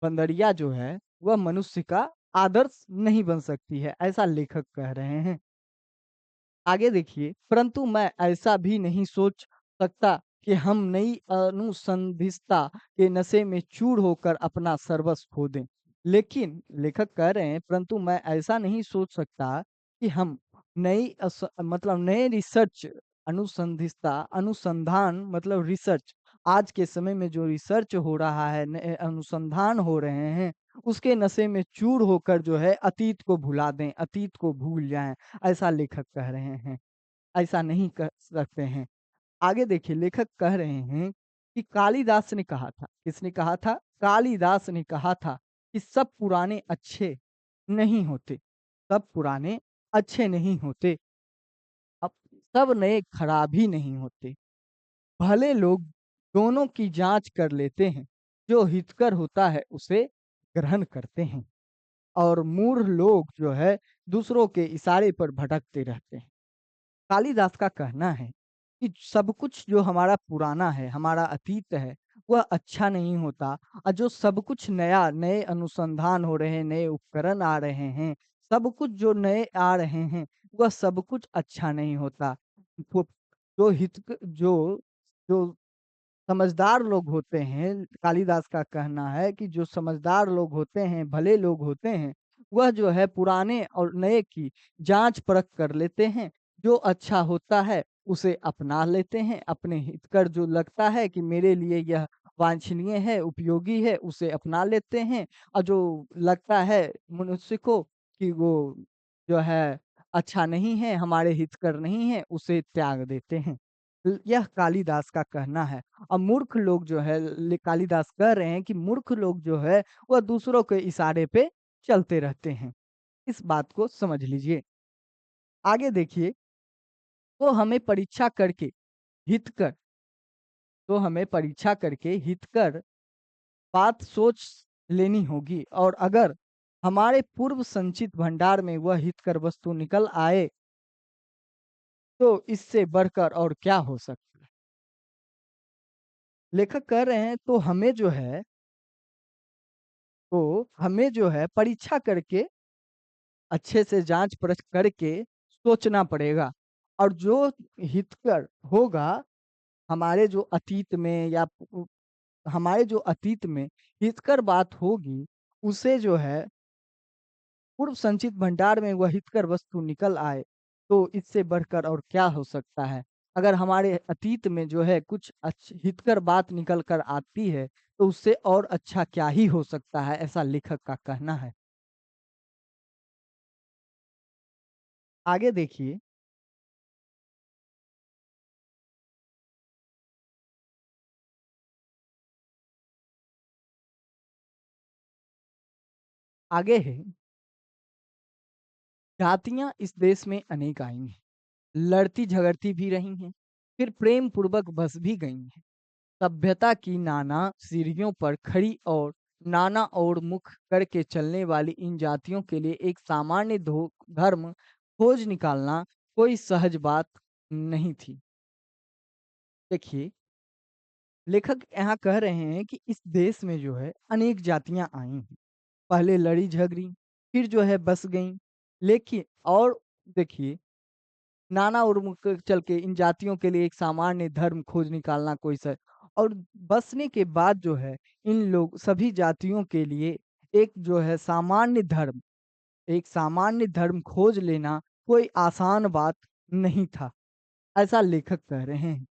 बंदरिया जो है, वह मनुष्य का आदर्श नहीं बन सकती है, ऐसा लेखक कह रहे हैं। आगे देखिए, परंतु मैं ऐसा भी नहीं सोच सकता कि हम नई अनुसंधित्सा के नशे में चूर होकर अपना सर्वस्व खो दें। लेकिन लेखक कह रहे हैं, परंतु मैं ऐसा नहीं सोच सकता कि हम मतलब नए रिसर्च, अनुसंधित्सा, अनुसंधान मतलब रिसर्च, आज के समय में जो रिसर्च हो रहा है, नए अनुसंधान हो रहे हैं, उसके नशे में चूर होकर जो है अतीत को भुला दें, अतीत को भूल जाएँ। ऐसा लेखक कह रहे हैं, ऐसा नहीं कह सकते हैं। आगे देखिए, लेखक कह रहे हैं कि कालिदास ने कहा था, किसने कहा था? कालिदास ने कहा था कि सब पुराने अच्छे नहीं होते, सब पुराने अच्छे नहीं होते, अब सब नए खराब ही नहीं होते। भले लोग दोनों की जाँच कर लेते हैं, जो हितकर होता है उसे ग्रहण करते हैं और मूढ़ लोग जो है दूसरों के इशारे पर भटकते रहते हैं। कालिदास का कहना है कि सब कुछ जो हमारा पुराना है, हमारा अतीत है, वह अच्छा नहीं होता और जो सब कुछ नया, नए अनुसंधान हो रहे हैं, नए उपकरण आ रहे हैं, सब कुछ जो नए आ रहे हैं, वह सब कुछ अच्छा नहीं होता। वो जो जो समझदार लोग होते हैं, कालिदास का कहना है कि जो समझदार लोग होते हैं, भले लोग होते हैं, वह जो है पुराने और नए की जाँच-परख कर लेते हैं। जो अच्छा होता है, उसे अपना लेते हैं, अपने हितकर जो लगता है कि मेरे लिए यह वांछनीय है, उपयोगी है, उसे अपना लेते हैं और जो लगता है मनुष्य को कि वो जो है अच्छा नहीं है, हमारे हितकर नहीं है, उसे त्याग देते हैं। यह कालिदास का कहना है। और मूर्ख लोग जो है, कालिदास कह रहे हैं कि मूर्ख लोग जो है वह दूसरों के इशारे पे चलते रहते हैं। इस बात को समझ लीजिए। आगे देखिए, तो हमें परीक्षा करके हित कर तो हमें परीक्षा करके हित कर बात सोच लेनी होगी और अगर हमारे पूर्व संचित भंडार में वह हितकर वस्तु निकल आए तो इससे बढ़कर और क्या हो सकता है। लेखक कह रहे हैं तो हमें जो है परीक्षा करके अच्छे से जाँच परख करके सोचना पड़ेगा और जो हितकर होगा हमारे जो अतीत में या हमारे जो अतीत में हितकर बात होगी, उसे जो है पूर्व संचित भंडार में वह हितकर वस्तु निकल आए, तो इससे बढ़कर और क्या हो सकता है? अगर हमारे अतीत में जो है कुछ हितकर बात निकल कर आती है, तो उससे और अच्छा क्या ही हो सकता है, ऐसा लेखक का कहना है। आगे देखिए, आगे है, जातियाँ इस देश में अनेक आई हैं, लड़ती-झगड़ती भी रही हैं, फिर प्रेम पूर्वक बस भी गई हैं। सभ्यता की नाना सीढ़ियों पर खड़ी और नाना और मुख करके चलने वाली इन जातियों के लिए एक सामान्य धर्म खोज निकालना कोई सहज बात नहीं थी। देखिए, लेखक यहाँ कह रहे हैं कि इस देश में जो है अनेक जातियां आई हैं। पहले लड़ी झगड़ी, फिर जो है बस गईं। लेकिन और देखिए, नाना और मुख चल के इन जातियों के लिए एक सामान्य धर्म खोज निकालना कोई स और बसने के बाद जो है इन लोग सभी जातियों के लिए एक जो है सामान्य धर्म खोज लेना कोई आसान बात नहीं था, ऐसा लेखक कह रहे हैं।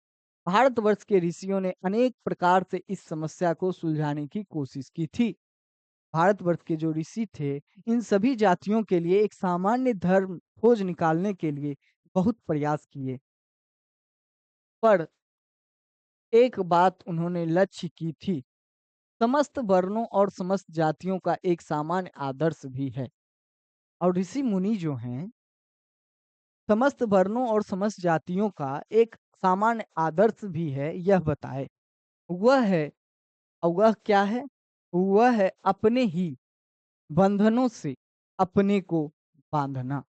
भारतवर्ष के ऋषियों ने अनेक प्रकार से इस समस्या को सुलझाने की कोशिश की थी। भारतवर्ष के जो ऋषि थे, इन सभी जातियों के लिए एक सामान्य धर्म खोज निकालने के लिए बहुत प्रयास किए। पर एक बात उन्होंने लक्ष्य की थी, समस्त वर्णों और समस्त जातियों का एक सामान्य आदर्श भी है। और ऋषि मुनि जो हैं, समस्त वर्णों और समस्त जातियों का एक सामान्य आदर्श भी है, यह बताए। वह है और वह क्या है? वह है अपने ही बंधनों से अपने को बांधना।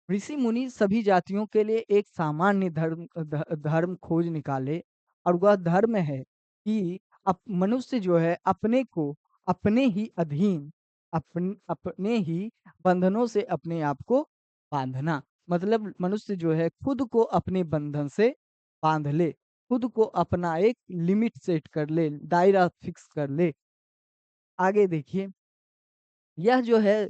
ऋषि मुनि सभी जातियों के लिए एक सामान्य धर्म खोज निकाले और वह धर्म है कि मनुष्य जो है अपने को अपने ही अधीन अपने ही बंधनों से अपने आप को बांधना। मतलब मनुष्य जो है खुद को अपने बंधन से बांध ले, खुद को अपना एक लिमिट सेट कर ले, दायरा फिक्स कर ले। आगे देखिए, यह जो है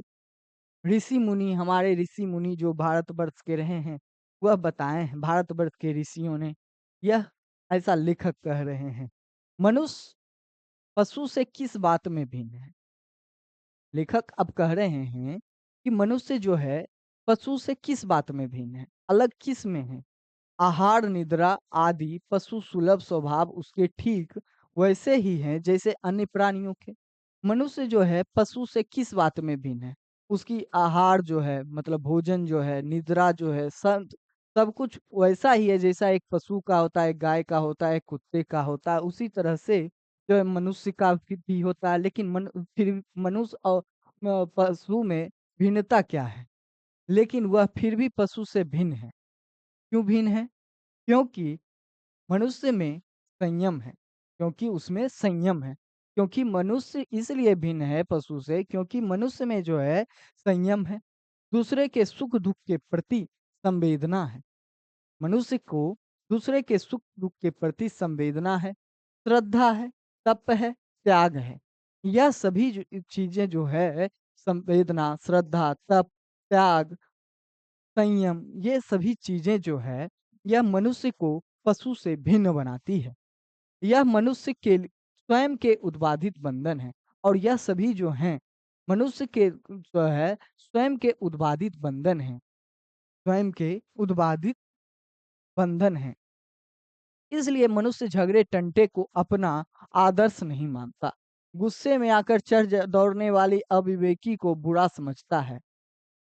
हमारे ऋषि मुनि जो भारतवर्ष के रहे हैं, वह बताए हैं भारतवर्ष के ऋषियों ने। यह ऐसा लेखक कह रहे हैं। मनुष्य पशु से किस बात में भिन्न है? लेखक अब कह रहे हैं कि मनुष्य जो है पशु से किस बात में भिन्न है, अलग किस में है? आहार निद्रा आदि पशु सुलभ स्वभाव उसके ठीक वैसे ही हैं जैसे अन्य प्राणियों के। मनुष्य जो है पशु से किस बात में भिन्न है? उसकी आहार जो है मतलब भोजन जो है, निद्रा जो है, सब कुछ वैसा ही है जैसा एक पशु का होता है, गाय का होता है, कुत्ते का होता है। उसी तरह से जो है मनुष्य का भी होता है। लेकिन फिर मनुष्य और पशु में भिन्नता क्या है? लेकिन वह फिर भी पशु से भिन्न है। क्यों भिन्न है? क्योंकि मनुष्य में संयम है, क्योंकि उसमें संयम है। क्योंकि मनुष्य इसलिए भिन्न है पशु से, क्योंकि मनुष्य में जो है संयम है। दूसरे के सुख दुख के प्रति संवेदना है। मनुष्य को दूसरे के सुख दुख के प्रति संवेदना है, श्रद्धा है, तप है, त्याग है। यह सभी चीजें जो है संवेदना, श्रद्धा, तप, त्याग, संयम, ये सभी चीजें जो है यह मनुष्य को पशु से भिन्न बनाती है। यह मनुष्य के स्वयं के उत्पादित बंधन है और यह सभी जो हैं मनुष्य के जो है स्वयं के उत्पादित बंधन है, स्वयं के उत्पादित बंधन है। इसलिए मनुष्य झगड़े टंटे को अपना आदर्श नहीं मानता। गुस्से में आकर दौड़ने वाली अविवेकी को बुरा समझता है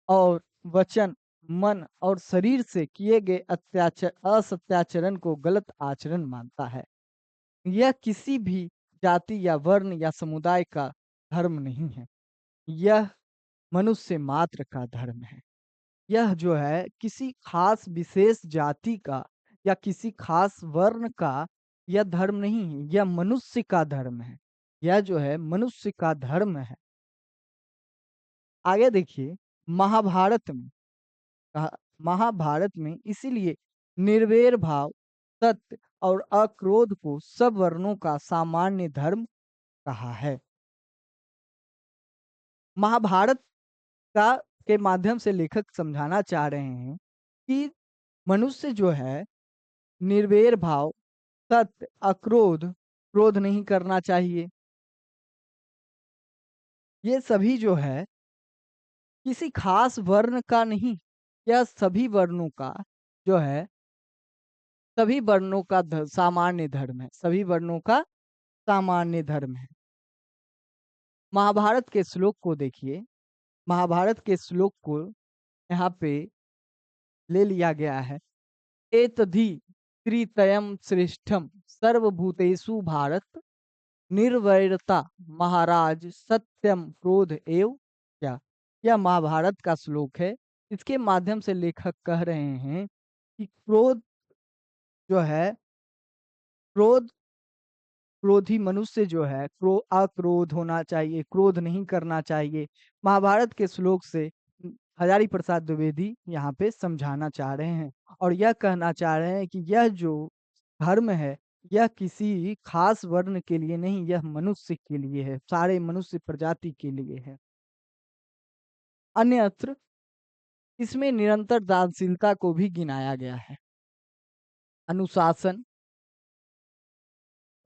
और वचन, मन और शरीर से किए गए असत्याचरण को गलत आचरण मानता है। यह किसी भी जाति या वर्ण या समुदाय का धर्म नहीं है। यह मनुष्य मात्र का धर्म है। यह जो है किसी खास विशेष जाति का या किसी खास वर्ण का यह धर्म नहीं है, यह मनुष्य का धर्म है। यह जो है मनुष्य का धर्म है। आगे देखिए, महाभारत में कहा महाभारत में इसीलिए निर्वैर भाव, सत्य और अक्रोध को सब वर्णों का सामान्य धर्म कहा है। महाभारत का के माध्यम से लेखक समझाना चाह रहे हैं कि मनुष्य जो है निर्वैर भाव, सत्य, अक्रोध, क्रोध नहीं करना चाहिए। ये सभी जो है किसी खास वर्ण का नहीं, यह सभी वर्णों का जो है सभी वर्णों का सामान्य धर्म है, सभी वर्णों का सामान्य धर्म है। महाभारत के श्लोक को देखिए, महाभारत के श्लोक को यहाँ पे ले लिया गया है। एतद्धि त्रितयम श्रेष्ठम सर्वभूतेषु भारत निर्वैरता महाराज सत्यम क्रोध एव क्या। यह महाभारत का श्लोक है। इसके माध्यम से लेखक कह रहे हैं कि क्रोध जो है, क्रोध, क्रोधी मनुष्य जो है अक्रोध होना चाहिए, क्रोध नहीं करना चाहिए। महाभारत के श्लोक से हजारी प्रसाद द्विवेदी यहाँ पे समझाना चाह रहे हैं और यह कहना चाह रहे हैं कि यह जो धर्म है, यह किसी खास वर्ण के लिए नहीं, यह मनुष्य के लिए है, सारे मनुष्य प्रजाति के लिए है। अन्यत्र इसमें निरंतर दानशीलता को भी गिनाया गया है। अनुशासन,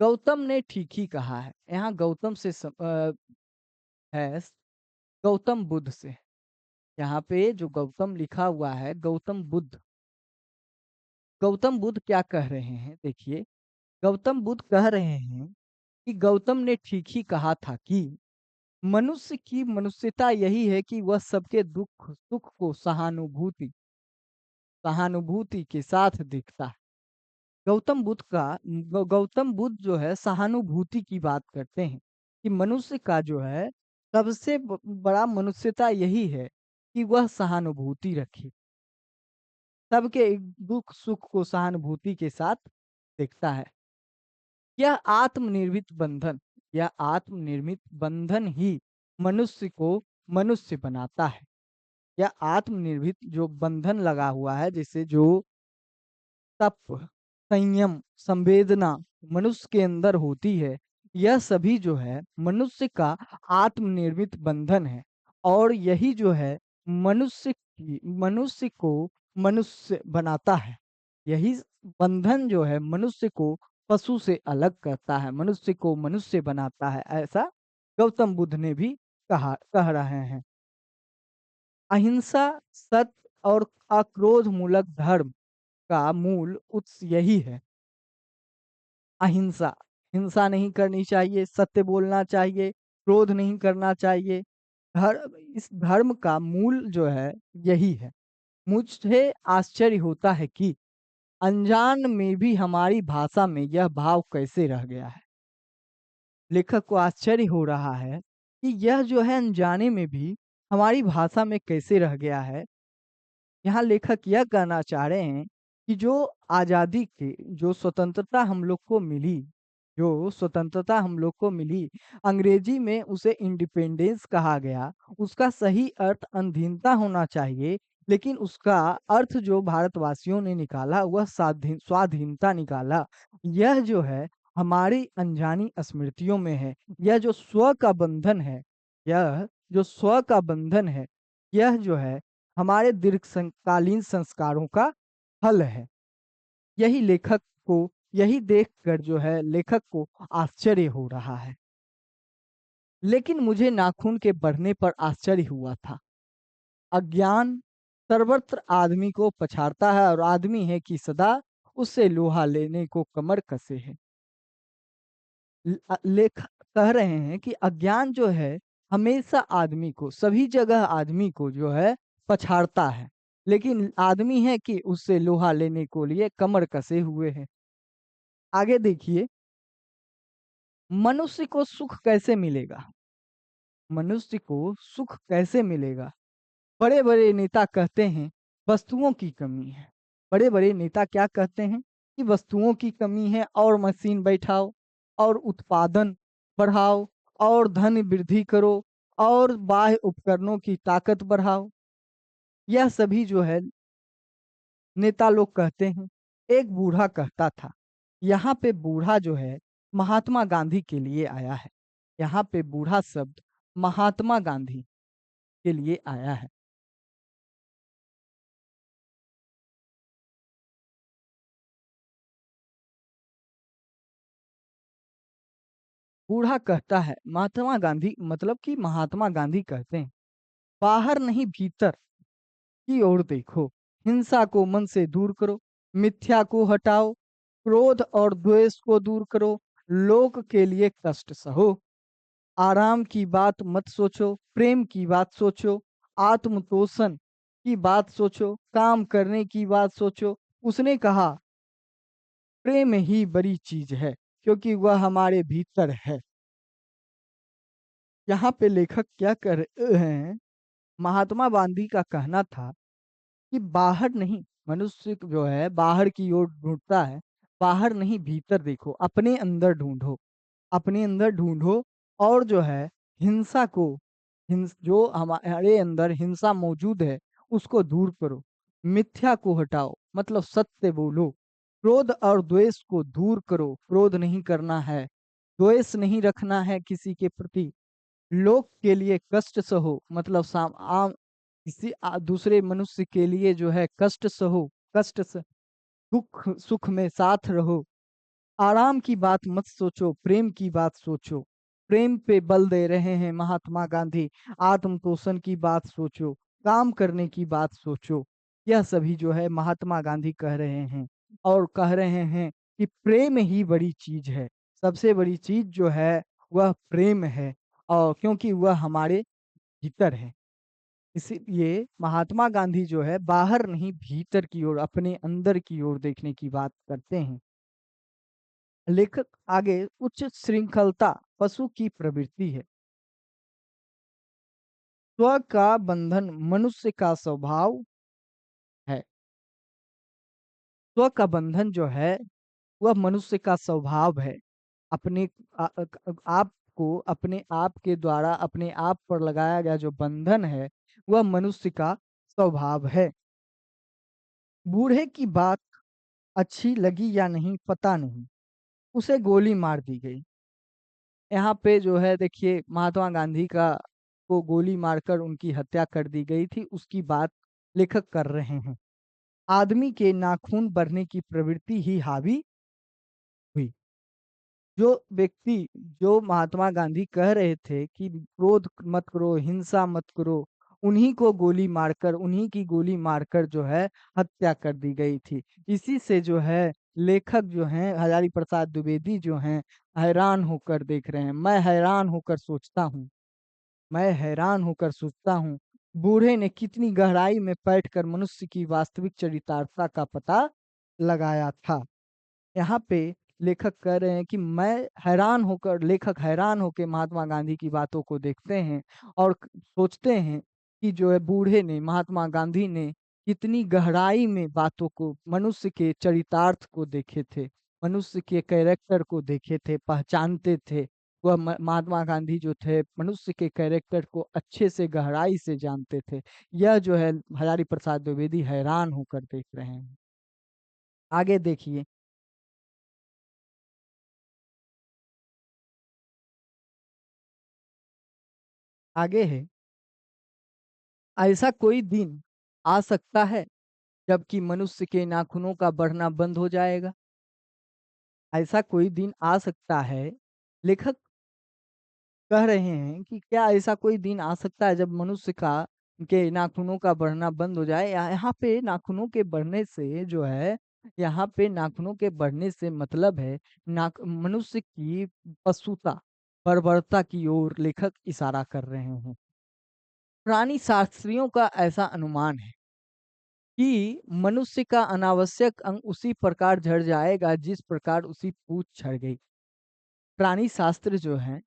गौतम ने ठीक ही कहा है। यहाँ गौतम से है, गौतम बुद्ध से। यहाँ पे जो गौतम लिखा हुआ है, गौतम बुद्ध, गौतम बुद्ध क्या कह रहे हैं देखिए। गौतम बुद्ध कह रहे हैं कि गौतम ने ठीक ही कहा था कि मनुष्य की मनुष्यता यही है कि वह सबके दुख सुख को सहानुभूति सहानुभूति के साथ देखता है। गौतम बुद्ध जो है सहानुभूति की बात करते हैं कि मनुष्य का जो है सबसे बड़ा मनुष्यता यही है कि वह सहानुभूति रखे, सबके दुख सुख को सहानुभूति के साथ देखता है। यह आत्मनिर्मित बंधन, यह आत्मनिर्मित बंधन ही मनुष्य को मनुष्य बनाता है। यह आत्मनिर्मित जो बंधन लगा हुआ है, जैसे जो तप, संयम, संवेदना मनुष्य के अंदर होती है, यह सभी जो है मनुष्य का आत्मनिर्मित बंधन है। और यही जो है मनुष्य को मनुष्य बनाता है। यही बंधन जो है मनुष्य को पशु से अलग करता है, मनुष्य को मनुष्य बनाता है, ऐसा गौतम बुद्ध ने भी कह रहे हैं। अहिंसा, सत्य और अक्रोध मूलक धर्म का मूल उत्स यही है। अहिंसा, हिंसा नहीं करनी चाहिए, सत्य बोलना चाहिए, क्रोध नहीं करना चाहिए। इस धर्म का मूल जो है यही है। मुझे आश्चर्य होता है कि अनजान में भी हमारी भाषा में यह भाव कैसे रह गया है। लेखक को आश्चर्य हो रहा है कि यह जो है अनजाने में भी हमारी भाषा में कैसे रह गया है। यहाँ लेखक यह कहना चाह रहे हैं कि जो आज़ादी की जो स्वतंत्रता हम लोग को मिली, जो स्वतंत्रता हम लोग को मिली, अंग्रेजी में उसे इंडिपेंडेंस कहा गया। उसका सही अर्थ अधीनता होना चाहिए, लेकिन उसका अर्थ जो भारतवासियों ने निकाला वह स्वाधीनता निकाला। यह जो है हमारी अनजानी स्मृतियों में है। यह जो स्व का बंधन है, यह जो स्व का बंधन है, यह जो है हमारे दीर्घकालीन संस्कारों का फल है। यही लेखक को, यही देखकर जो है लेखक को आश्चर्य हो रहा है। लेकिन मुझे नाखून के बढ़ने पर आश्चर्य हुआ था। अज्ञान सर्वत्र आदमी को पछाड़ता है और आदमी है कि सदा उससे लोहा लेने को कमर कसे है। लेखक कह रहे हैं कि अज्ञान जो है हमेशा आदमी को, सभी जगह आदमी को जो है पछाड़ता है, लेकिन आदमी है कि उससे लोहा लेने को लिए कमर कसे हुए हैं। आगे देखिए, मनुष्य को सुख कैसे मिलेगा। मनुष्य को सुख कैसे मिलेगा। बड़े बड़े नेता कहते हैं वस्तुओं की कमी है। बड़े बड़े नेता क्या कहते हैं कि वस्तुओं की कमी है और मशीन बैठाओ और उत्पादन बढ़ाओ और धन वृद्धि करो और बाह्य उपकरणों की ताकत बढ़ाओ। यह सभी जो है नेता लोग कहते हैं। एक बूढ़ा कहता था, यहाँ पे बूढ़ा जो है महात्मा गांधी के लिए आया है। यहाँ पे बूढ़ा शब्द महात्मा गांधी के लिए आया है। बूढ़ा कहता है, महात्मा गांधी मतलब कि महात्मा गांधी कहते हैं, बाहर नहीं भीतर की ओर देखो, हिंसा को मन से दूर करो, मिथ्या को हटाओ, क्रोध और द्वेष को दूर करो, लोक के लिए कष्ट सहो, आराम की बात मत सोचो, प्रेम की बात सोचो, आत्मतोषण की बात सोचो, काम करने की बात सोचो। उसने कहा प्रेम ही बड़ी चीज है, क्योंकि वह हमारे भीतर है। यहाँ पे लेखक क्या कर रहे हैं, महात्मा गांधी का कहना था कि बाहर नहीं, मनुष्य जो है बाहर की ओर ढूंढता है, बाहर नहीं भीतर देखो, अपने अंदर ढूंढो, अपने अंदर ढूंढो। और जो है हिंसा को, जो हमारे अंदर हिंसा मौजूद है उसको दूर करो, मिथ्या को हटाओ, मतलब सत्य बोलो, क्रोध और द्वेष को दूर करो, क्रोध नहीं करना है, द्वेष नहीं रखना है किसी के प्रति, लोग के लिए कष्ट सहो, मतलब किसी दूसरे मनुष्य के लिए जो है कष्ट सहो, कष्ट से दुख सुख में साथ रहो, आराम की बात मत सोचो, प्रेम की बात सोचो, प्रेम पे बल दे रहे हैं महात्मा गांधी, आत्म पोषण की बात सोचो, काम करने की बात सोचो। यह सभी जो है महात्मा गांधी कह रहे हैं, और कह रहे हैं कि प्रेम ही बड़ी चीज है, सबसे बड़ी चीज जो है वह प्रेम है, और क्योंकि वह हमारे भीतर है। इसीलिए महात्मा गांधी जो है बाहर नहीं भीतर की ओर, अपने अंदर की ओर देखने की बात करते हैं। लेखक आगे, उच्च श्रृंखलता पशु की प्रवृत्ति है, स्व का बंधन मनुष्य का स्वभाव है, स्व का बंधन जो है वह मनुष्य का स्वभाव है, अपने आप को अपने आप के द्वारा अपने आप पर लगाया गया जो बंधन है वह मनुष्य का स्वभाव है। बूढ़े की बात अच्छी लगी या नहीं पता नहीं, उसे गोली मार दी गई। यहाँ पे जो है देखिए महात्मा गांधी का को गोली मारकर उनकी हत्या कर दी गई थी, उसकी बात लेखक कर रहे हैं। आदमी के नाखून बढ़ने की प्रवृत्ति ही हावी हुई। जो व्यक्ति, जो महात्मा गांधी कह रहे थे कि क्रोध मत करो, हिंसा मत करो, उन्हीं को गोली मारकर, उन्हीं की गोली मारकर जो है हत्या कर दी गई थी। इसी से जो है लेखक जो हैं हजारी प्रसाद द्विवेदी जो हैं हैरान होकर देख रहे हैं। मैं हैरान होकर सोचता हूँ, बूढ़े ने कितनी गहराई में बैठकर मनुष्य की वास्तविक चरितार्थता का पता लगाया था। यहाँ पे लेखक कह रहे हैं कि लेखक हैरान होकर महात्मा गांधी की बातों को देखते हैं, और सोचते हैं कि जो है बूढ़े ने, महात्मा गांधी ने कितनी गहराई में बातों को, मनुष्य के चरितार्थ को देखे थे, मनुष्य के कैरेक्टर को देखे थे, पहचानते थे। वह महात्मा गांधी जो थे मनुष्य के कैरेक्टर को अच्छे से गहराई से जानते थे। यह जो है हजारी प्रसाद द्विवेदी हैरान होकर देख रहे हैं। आगे देखिए, आगे है, ऐसा कोई दिन आ सकता है जबकि मनुष्य के नाखूनों का बढ़ना बंद हो जाएगा। ऐसा कोई दिन आ सकता है, लेखक कह रहे हैं कि क्या ऐसा कोई दिन आ सकता है जब मनुष्य का के नाखूनों का बढ़ना बंद हो जाए। यहाँ पे नाखूनों के बढ़ने से जो है, यहाँ पे नाखूनों के बढ़ने से मतलब है नाक मनुष्य की पशुता, बर्बरता की ओर लेखक इशारा कर रहे हैं। प्राणी शास्त्रियों का ऐसा अनुमान है कि मनुष्य का अनावश्यक अंग उसी प्रकार झड़ जाएगा जिस प्रकार उसकी पूंछ झड़ गई। प्राणी शास्त्र जो है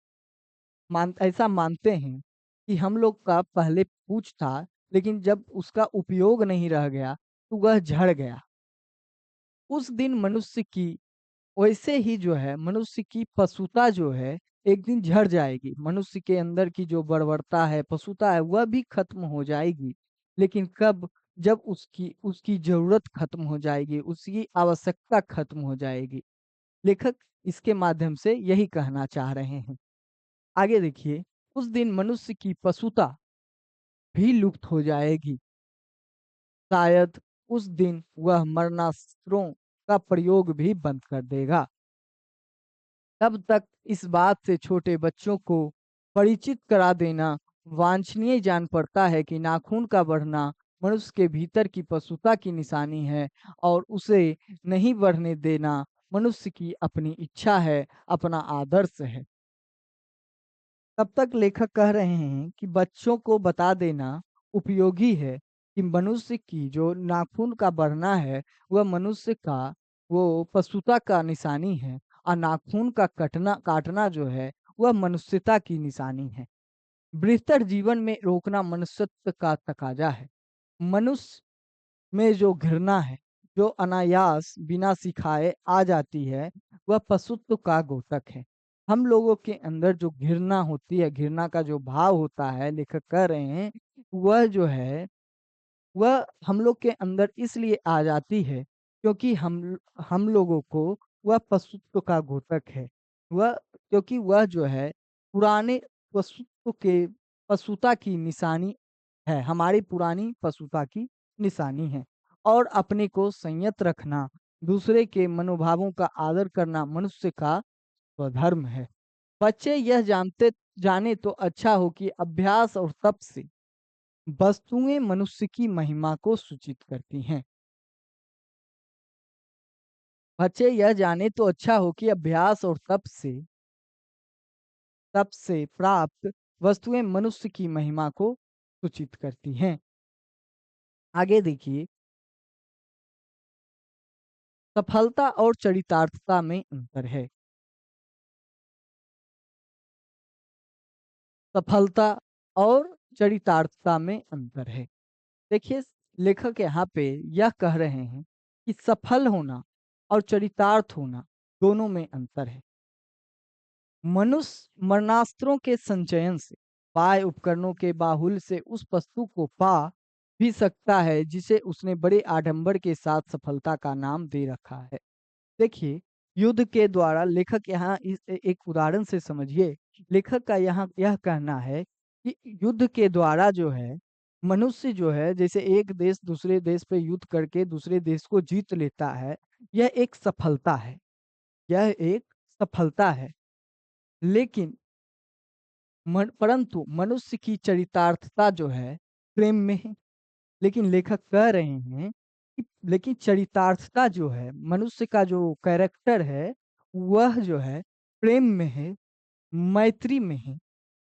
ऐसा मानते हैं कि हम लोग का पहले पूंछ था, लेकिन जब उसका उपयोग नहीं रह गया तो वह झड़ गया। उस दिन मनुष्य की, वैसे ही जो है मनुष्य की पशुता जो है एक दिन झड़ जाएगी, मनुष्य के अंदर की जो बर्बरता है, पशुता है, वह भी खत्म हो जाएगी। लेकिन कब? जब उसकी उसकी जरूरत खत्म हो जाएगी, उसकी आवश्यकता खत्म हो जाएगी। लेखक इसके माध्यम से यही कहना चाह रहे हैं। आगे देखिए, उस दिन मनुष्य की पशुता भी लुप्त हो जाएगी। शायद उस दिन वह मरणास्त्रों का प्रयोग भी बंद कर देगा। तब तक इस बात से छोटे बच्चों को परिचित करा देना वांछनीय जान पड़ता है कि नाखून का बढ़ना मनुष्य के भीतर की पशुता की निशानी है, और उसे नहीं बढ़ने देना मनुष्य की अपनी इच्छा है, अपना आदर्श है। तब तक लेखक कह रहे हैं कि बच्चों को बता देना उपयोगी है कि मनुष्य की जो नाखून का बढ़ना है वह मनुष्य का वो पशुता का निशानी है और नाखून का कटना काटना जो है वह मनुष्यता की निशानी है। बेहतर जीवन में रोकना मनुष्यत्व का तकाजा है। मनुष्य में जो घृणा है, जो अनायास बिना सिखाए आ जाती है, वह पशुत्व का द्योतक है। हम लोगों के अंदर जो घृणा होती है, घृणा का जो भाव होता है, लेखक कह रहे हैं, वह जो है वह हम लोग के अंदर इसलिए आ जाती है क्योंकि हम लोगों को वह पशुत्व का द्योतक है। वह क्योंकि वह जो है पुराने पशुत्व के पशुता की निशानी है, हमारी पुरानी पशुता की निशानी है। और अपने को संयत रखना, दूसरे के मनोभावों का आदर करना मनुष्य का स्वधर्म है। बच्चे यह जानते जाने तो अच्छा हो कि अभ्यास और तप से वस्तुएं मनुष्य की महिमा को सूचित करती हैं। बच्चे यह जाने तो अच्छा हो कि अभ्यास और तप से प्राप्त वस्तुएं मनुष्य की महिमा को सूचित करती हैं। आगे देखिए, सफलता और चरितार्थता में अंतर है। सफलता और चरितार्थता में अंतर है। देखिए, लेखक यहाँ पे यह कह रहे हैं कि सफल होना और चरितार्थ होना दोनों में अंतर है। मनुष्य मरणास्त्रों के संचयन से, बाह्य उपकरणों के बाहुल्य से उस वस्तु को पा भी सकता है जिसे उसने बड़े आडंबर के साथ सफलता का नाम दे रखा है। देखिए, युद्ध के द्वारा लेखक यहाँ एक उदाहरण से समझिए। लेखक का यहाँ यह कहना है कि युद्ध के द्वारा जो है मनुष्य जो है, जैसे एक देश दूसरे देश पे युद्ध करके दूसरे देश को जीत लेता है, यह एक सफलता है। यह एक सफलता है। लेकिन परंतु मनुष्य की चरितार्थता जो है प्रेम में है। लेकिन लेखक कह रहे हैं कि लेकिन चरितार्थता जो है, मनुष्य का जो कैरेक्टर है, वह जो है प्रेम में है, मैत्री में है,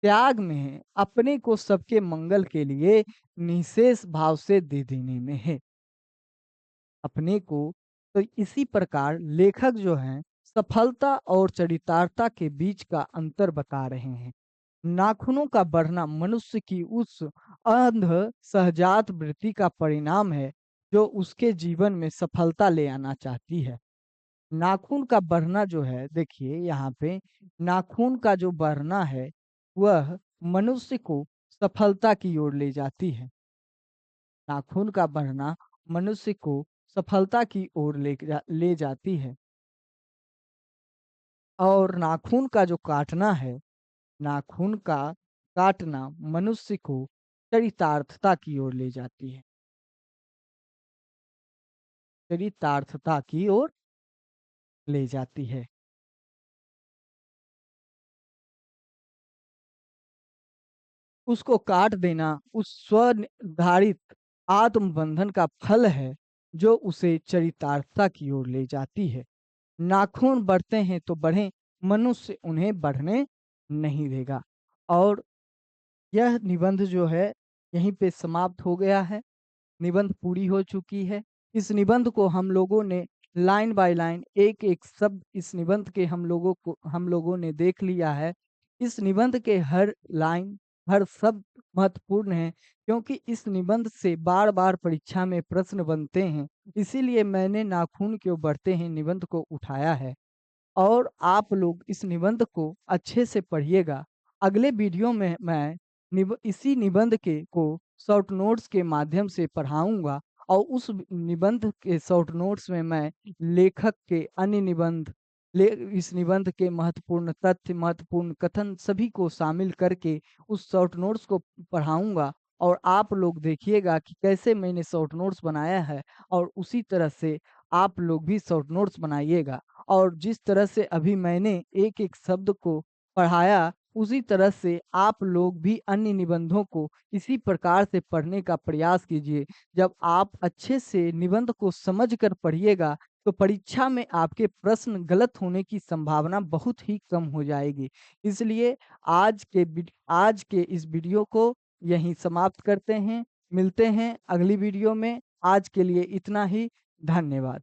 त्याग में है, अपने को सबके मंगल के लिए निःशेष भाव से दे देने में है। अपने को तो इसी प्रकार लेखक जो हैं सफलता और चरितार्थता के बीच का अंतर बता रहे हैं। नाखूनों का बढ़ना मनुष्य की उस अंध सहजात वृत्ति का परिणाम है जो उसके जीवन में सफलता ले आना चाहती है। नाखून का बढ़ना जो है, देखिए यहाँ पे नाखून का जो बढ़ना है वह मनुष्य को सफलता की ओर ले जाती है। नाखून का बढ़ना मनुष्य को सफलता की ओर ले जाती है। और नाखून का जो काटना है, नाखून का काटना मनुष्य को चरितार्थता की ओर ले जाती है। चरितार्थता की ओर ले जाती है। उसको काट देना उस स्वनिर्धारित आत्मबंधन का फल है जो उसे चरितार्थता की ओर ले जाती है। नाखून बढ़ते हैं तो बढ़ें, मनुष्य उन्हें बढ़ने नहीं देगा। और यह निबंध जो है यहीं पे समाप्त हो गया है। निबंध पूरी हो चुकी है। इस निबंध को हम लोगों ने लाइन बाय लाइन एक-एक शब्द इस निबंध के हम लोगों ने देख लिया है। इस निबंध के हर लाइन, हर शब्द महत्वपूर्ण है क्योंकि इस निबंध से बार-बार परीक्षा में प्रश्न बनते हैं। इसीलिए मैंने नाखून क्यों बढ़ते हैं निबंध को उठाया है। और आप लोग इस निबंध को अच्छे से पढ़िएगा। अगले वीडियो में मैं इसी निबंध के को शॉर्ट नोट्स के माध्यम से पढ़ाऊँगा और उस निबंध के शॉर्ट नोट्स में मैं लेखक के अन्य निबंध ले इस निबंध के महत्वपूर्ण तथ्य, महत्वपूर्ण कथन सभी को शामिल करके उस शॉर्ट नोट्स को पढ़ाऊँगा। और आप लोग देखिएगा कि कैसे मैंने शॉर्ट नोट्स बनाया है और उसी तरह से आप लोग भी शॉर्ट नोट्स बनाइएगा। और जिस तरह से अभी मैंने एक-एक शब्द को पढ़ाया, उसी तरह से आप लोग भी अन्य निबंधों को इसी प्रकार से पढ़ने का प्रयास कीजिए। जब आप अच्छे से निबंध को समझ कर पढ़िएगा, तो परीक्षा में आपके प्रश्न गलत होने की संभावना बहुत ही कम हो जाएगी। इसलिए आज के इस वीडियो को यहीं समाप्त करते हैं। मिलते हैं अगली वीडियो में। आज के लिए इतना ही। धन्यवाद।